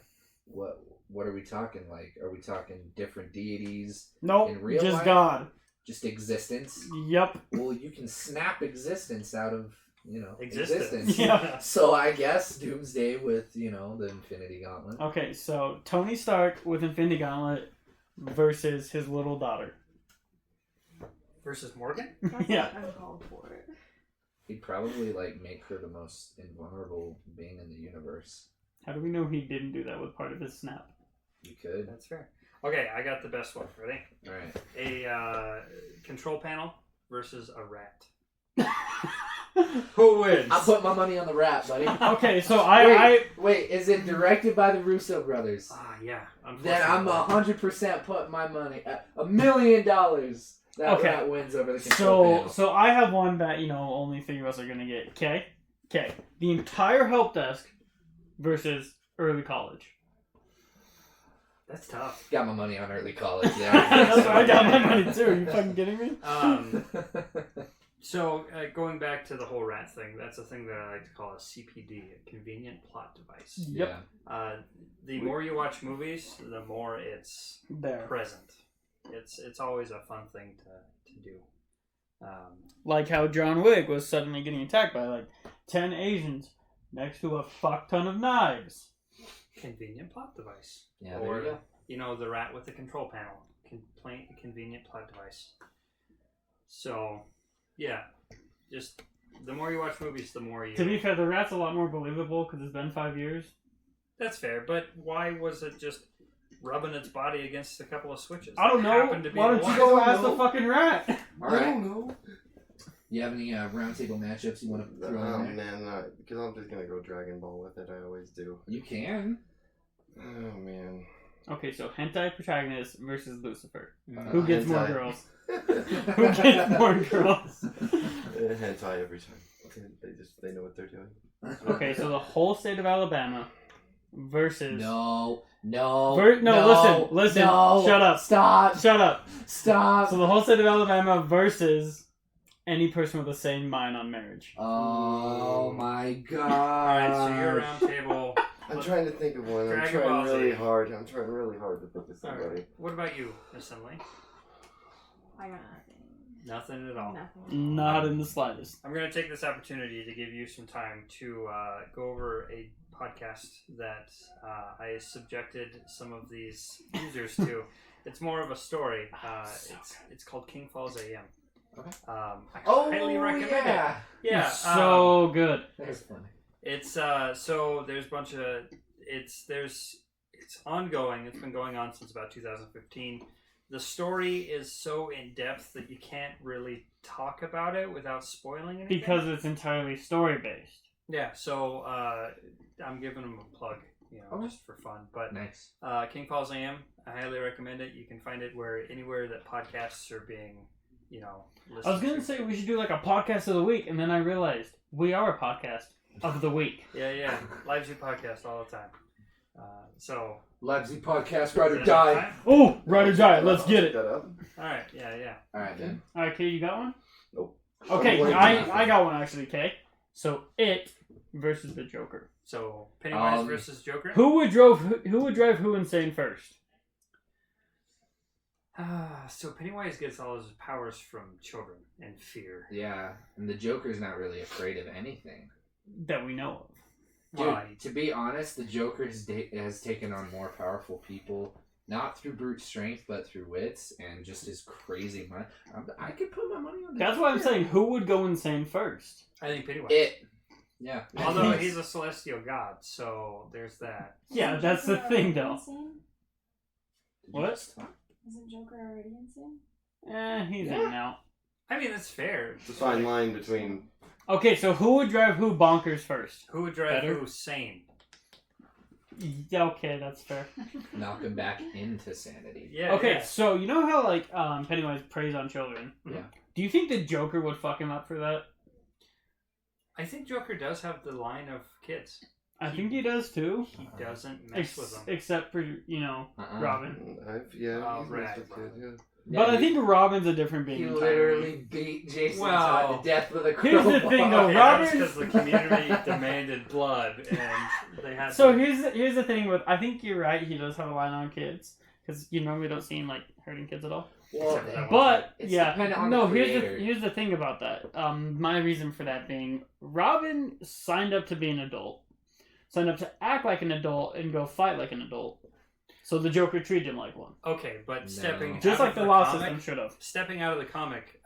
What are we talking? Like, are we talking different deities? Nope, In real just life? God. Just existence? Yep. Well, you can snap existence out of Existence. Yeah. So I guess Doomsday with the Infinity Gauntlet. Okay, so Tony Stark with Infinity Gauntlet versus his little daughter. Versus Morgan? That's Yeah. like uncalled for. He'd probably make her the most invulnerable being in the universe. How do we know he didn't do that with part of his snap? You could. That's fair. Okay, I got the best one. Ready? All right. A control panel versus a rat. Who wins? I'll put my money on the rat, buddy. Okay, so I Wait, is it directed by the Russo brothers? Ah, yeah. Then I'm unfortunately. 100% putting my money at $1 million. That Okay. rat wins over the control panel. so I have one that only 3 of us are gonna get. Okay, the entire help desk versus early college. That's tough. Got my money on early college there. That's where I got my money too. Are you fucking kidding me? So going back to the whole rat thing, that's a thing that I like to call a CPD, a convenient plot device. Yep. The more you watch movies, the more it's There. present. It's always a fun thing to do. Like how John Wick was suddenly getting attacked by like 10 Asians next to a fuck ton of knives. Convenient plot device. Yeah, Or there you go. the rat with the control panel. Convenient plot device. So, yeah, just the more you watch movies, the more you. To be fair, the rat's a lot more believable because it's been 5 years. That's fair, but why was it just rubbing its body against a couple of switches? I don't That know. happened to be Why the don't you one? go I don't ask the know. fucking rat? All I right. don't know. You have any roundtable matchups you want to throw Oh in there? man, because I'm just gonna go Dragon Ball with it. I always do. You can. Oh man. Okay, so hentai protagonist versus Lucifer. Mm. Who gets more hentai. girls? Who gets more girls? Hentai every time. They know what they're doing. Okay, so the whole state of Alabama versus No. listen. No. Shut up. Stop. Shut up. Stop. So the whole state of Alabama versus any person with a sane mind on marriage. Oh my god. Alright, so your round table. I'm trying to think of one. I'm Dragon trying Ball Z. really hard. I'm trying really hard to think of somebody. Alright. What about you, Miss Emily? I got nothing. Nothing at all. Nothing. Not in the slightest. I'm going to take this opportunity to give you some time to go over a podcast that I subjected some of these users to. It's more of a story. It's called King Falls AM. Okay. I Oh, highly recommend yeah. it. Yeah. So good. That's funny. It's so there's a bunch of it's ongoing. It's been going on since about 2015. The story is so in depth that you can't really talk about it without spoiling anything. Because it's entirely story based. Yeah, so I'm giving them a plug, Okay. just for fun. But Nice. King Falls AM, I highly recommend it. You can find it anywhere that podcasts are being, listened I was gonna to. say we should do like a podcast of the week, and then I realized we are a podcast of the week. Yeah, Live Zoo podcast all the time. So Leipzig podcast, Ride or is that Die. time? Oh, ride or die, let's get it. That up. All right, yeah. All right, then. Alright, Kay, you got one? Nope. Okay, I'm waiting. I got one actually, Kay. So it versus the Joker. So Pennywise Um, versus Joker. Who would drive who insane first? So Pennywise gets all his powers from children and fear. Yeah, and the Joker's not really afraid of anything. That we know of. Dude, Well, to be honest, the Joker has taken on more powerful people, not through brute strength, but through wits and just his crazy mind. I could put my money on that. That's why I'm saying who would go insane first? I think Pennywise. It. Yeah. Although Pennywise. he's a celestial god, so there's that. Yeah, that's the thing though. Insane? What? Isn't Joker already insane? He's Yeah. in now. I mean, it's fair. It's a fine line between. Okay, so who would drive who bonkers first? Who would drive Better? who sane? Yeah, okay, that's fair. Knock him back into sanity. Yeah. Okay, yeah. so you know how like Pennywise preys on children? Yeah. Do you think the Joker would fuck him up for that? I think Joker does have the line of kids. I think he does too. He doesn't mess with them. Except for, Robin. He's Oh, messed right. with kids, yeah. But I think Robin's a different being. he entirely. literally beat Jason Well, Todd to death with a here's crowbar. the thing, though, Okay, Robin- because the community demanded blood, and they had. So to... here's the thing with, I think you're right, he does have a line on kids. Because you normally don't see him, like, hurting kids at all. Well, Except for that one But, It's yeah, dependent on no, the creator. here's the thing about that. My reason for that being, Robin signed up to be an adult. Signed up to act like an adult and go fight like an adult. So the Joker treated him like one. Okay, but stepping Just out like of the the law comic, system should have. stepping out of the comic,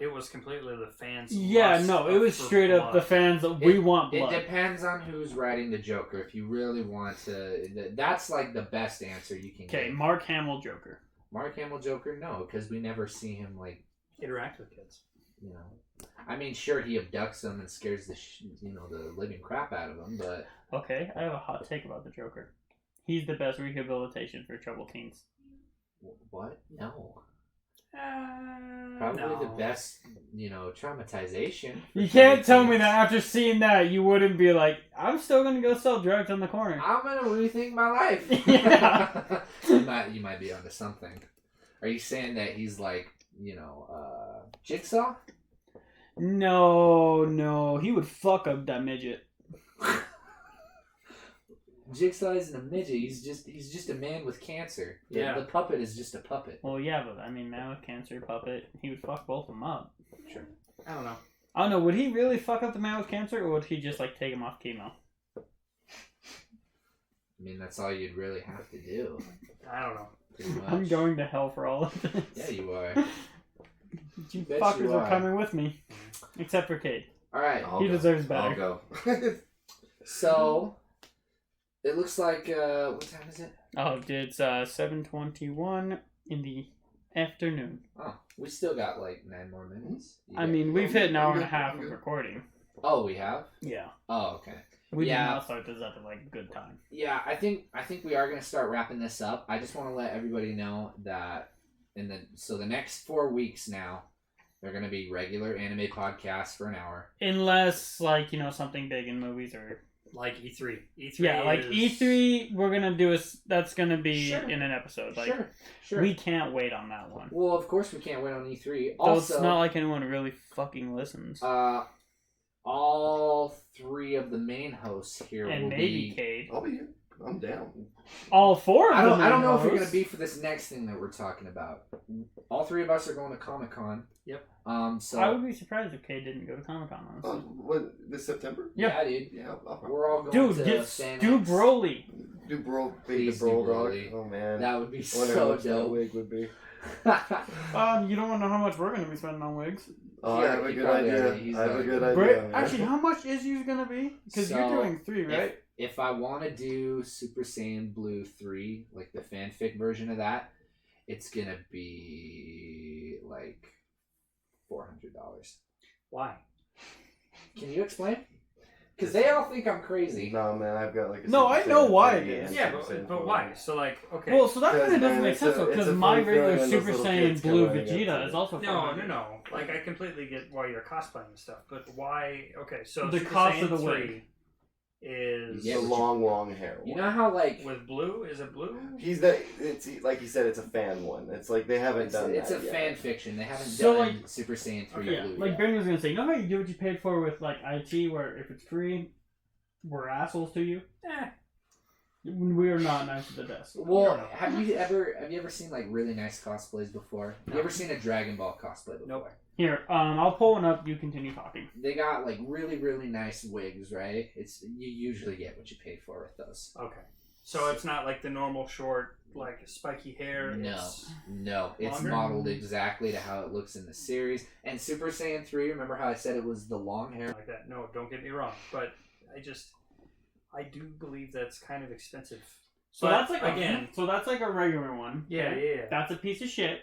it was completely the fans. Yeah, lust no, it was for straight up the blood. fans that we want It blood. depends on who's writing the Joker. If you really want to, that's like the best answer you can Okay, get. Mark Hamill Joker. Mark Hamill Joker, no, because we never see him like, Interact with kids. you know. I mean, sure, he abducts them and scares the the living crap out of them, but Okay, I have a hot take about the Joker. He's the best rehabilitation for troubled teens. what? No, probably no. the best, traumatization. for You can't tell teens. me that after seeing that you wouldn't be like, I'm still gonna go sell drugs on the corner. I'm gonna rethink my life. Yeah. you might be onto something. Are you saying that he's like, Jigsaw? No, he would fuck up that midget. Jigsaw isn't a midget. He's just a man with cancer. Yeah. The puppet is just a puppet. Well, yeah, but I mean, man with cancer, puppet, he would fuck both of them up. Sure. I don't know. I don't know, would he really fuck up the man with cancer, or would he just, like, take him off chemo? I mean, that's all you'd really have to do. I don't know. Pretty much. I'm going to hell for all of this. Yeah, you are. You Bet fuckers you are are. coming with me. Except for Cade. All right. I'll He go. deserves better. I'll go. So it looks like what time is it? Oh, it's 7:21 in the afternoon. Oh, we still got like 9 more minutes. You I got- mean, we've hit an hour and a I'm half good. of recording. Oh, we have. Yeah. Oh, okay. We did Yeah. not start this at like a good time. Yeah, I think we are gonna start wrapping this up. I just want to let everybody know that the next 4 weeks now, they're gonna be regular anime podcasts for an hour. Unless, like, something big in movies or... Like E3. E3. Yeah, like is... E3, we're going to do that's going to be Sure. in an episode. Like, Sure. we can't wait on that one. Well, of course we can't wait on E3. Though Also, it's not like anyone really fucking listens. all 3 of the main hosts here And will maybe be. Cade. I'll be here. I'm down. All 4 of them. I don't know if you're gonna be for this next thing that we're talking about. All 3 of us are going to Comic-Con. Yep. So I would be surprised if Cade didn't go to Comic-Con, honestly. What, this September? yeah, dude. Yeah, I'll probably We're all going Dude, to get Fan Stu X. Broly. do Bro, beat the Please do Bro Dog. Broly. Oh man, That would be I wonder how so much that dope. wig would be. You don't want to know how much we're going to be spending on wigs. Oh, Yeah, I have a he good probably idea. already- he's I have a already- good Bra- idea. Actually, how much is you going to be? Because you're So, doing 3, right? If I want to do Super Saiyan Blue 3, like the fanfic version of that, it's gonna be like $400. Why? Can you explain? Because they all think I'm crazy. No man, I've got like. A No, Super I know Saiyan why 30 it is. and Yeah, Super Saiyan but 4. why? So like, okay. Well, so that kind of Because, doesn't man, make it's sense, a- though, it's because a my fun regular feeling when Super those little Saiyan kids Blue come running up Vegeta to is you. also no, $400. Like I completely get why you're cosplaying and stuff, but why? Okay, so The Super cost Saiyan of the 3 wig. is Yeah, the but long hair. You one. know how like with blue. Is it blue? He's like he said, it's a fan one. It's like they haven't done it's a that yet. fan fiction. They haven't So, done like- Super Saiyan 3 Yeah, Blue like yet. Brandon was gonna say, you know how you do what you paid for with like IT, where if it's free, we're assholes to you. We are not nice at the desk. Well, No. have you ever seen like really nice cosplays before? No. You ever seen a Dragon Ball cosplay before? Nope. Here, I'll pull one up. You continue talking. They got like really nice wigs, right? You usually get what you paid for with those. Okay, so it's not like the normal short, like spiky hair. No, it's Longer? modeled exactly to how it looks in the series. And Super Saiyan 3, remember how I said it was the long hair? Like that. No, don't get me wrong, but I do believe that's kind of expensive. So But that's like again. so that's like a regular one. Yeah, okay? yeah. That's a piece of shit.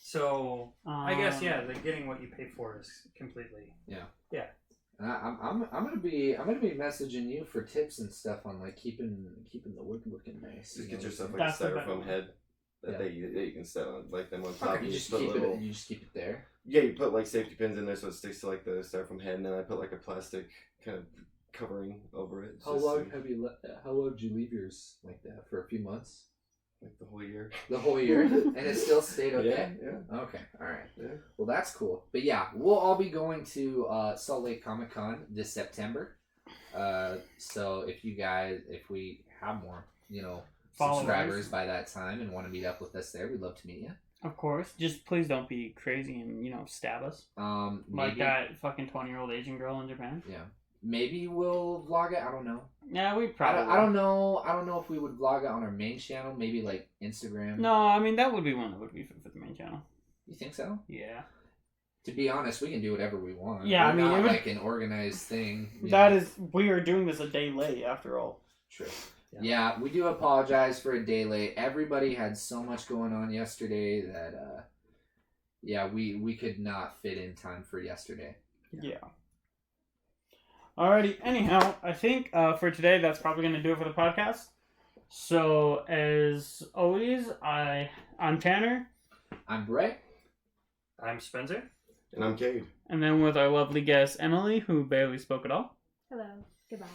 So I guess Um, yeah, getting what you paid for is completely. I'm gonna be messaging you for tips and stuff on like keeping the wood looking nice. Just you get know, yourself like That's a the better styrofoam one. head that Yeah. that you can set on like them on top. Okay, you just put keep little, it. You just keep it there. Yeah, you put like safety pins in there so it sticks to like the styrofoam head, and then I put like a plastic kind of covering over it. It's How just, long like, have you How long did you leave yours like that for? A few months. like the whole year? The whole year, and it still stayed okay. Yeah. Okay, all right. Yeah. Well, that's cool. But yeah, we'll all be going to Salt Lake Comic Con this September. So if we have more, Followers. subscribers by that time and want to meet up with us there, we'd love to meet you. Of course. Just please don't be crazy and, stab us. Like Maybe, that fucking 20-year-old Asian girl in Japan. Yeah. Maybe we'll vlog it. I don't know. Yeah, we probably. I don't know. I don't know if we would vlog it on our main channel. Maybe like Instagram. No, I mean that would be one that would be for the main channel. You think so? Yeah. To be honest, we can do whatever we want. Yeah, We're I mean, not it would- like an organized thing. That is, we are doing this a day late after all. True. Yeah. Yeah, we do apologize for a day late. Everybody had so much going on yesterday that, we could not fit in time for yesterday. Yeah. Alrighty. Anyhow, I think for today that's probably going to do it for the podcast. So as always, I'm Tanner, I'm Brett. I'm Spencer. And I'm Cade. and then with our lovely guest Emily, who barely spoke at all. Hello. Goodbye.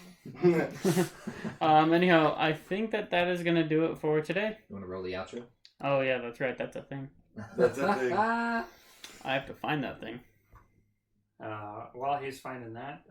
Anyhow, I think that is going to do it for today. You want to roll the outro? Oh yeah, that's right. That's a thing. That's a thing. I have to find that thing. While he's finding that,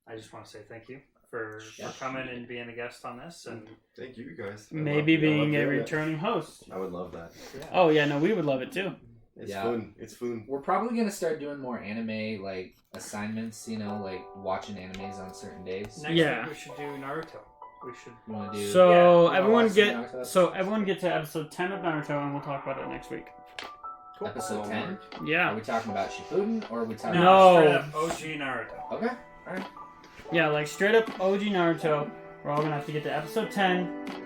I just want to say thank you for coming and being a guest on this. And Thank you guys. Maybe being a doing it. returning host. I would love that. Oh yeah, no, we would love it too. It's Yeah. fun. It's fun. We're probably going to start doing more anime, like, assignments, like watching animes on certain days. next Yeah. week we should do Naruto. We should. You want to do... So You wanna everyone watch some Naruto? get to episode 10 of Naruto, and we'll talk about it next week. Episode 10? Are Yeah, we talking about Shippuden, or are we talking No. Straight up OG Naruto. Okay, alright. yeah, like straight up OG Naruto. We're all gonna have to get to episode 10.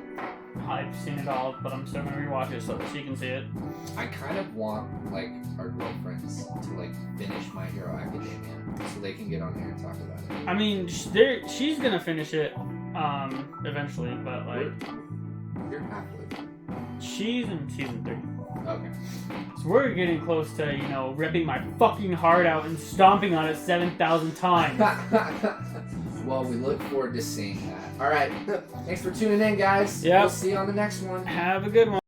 I've seen it all, but I'm still gonna rewatch it so that she can see it. I kind of want, like, our girlfriends to, like, finish My Hero Academia so they can get on here and talk about it. I mean, she's gonna finish it eventually, but like You're halfway. she's in season 3. Okay. So we're getting close to, ripping my fucking heart out and stomping on it 7,000 times. Well, we look forward to seeing that. Alright, thanks for tuning in, guys. Yep. We'll see you on the next one. Have a good one.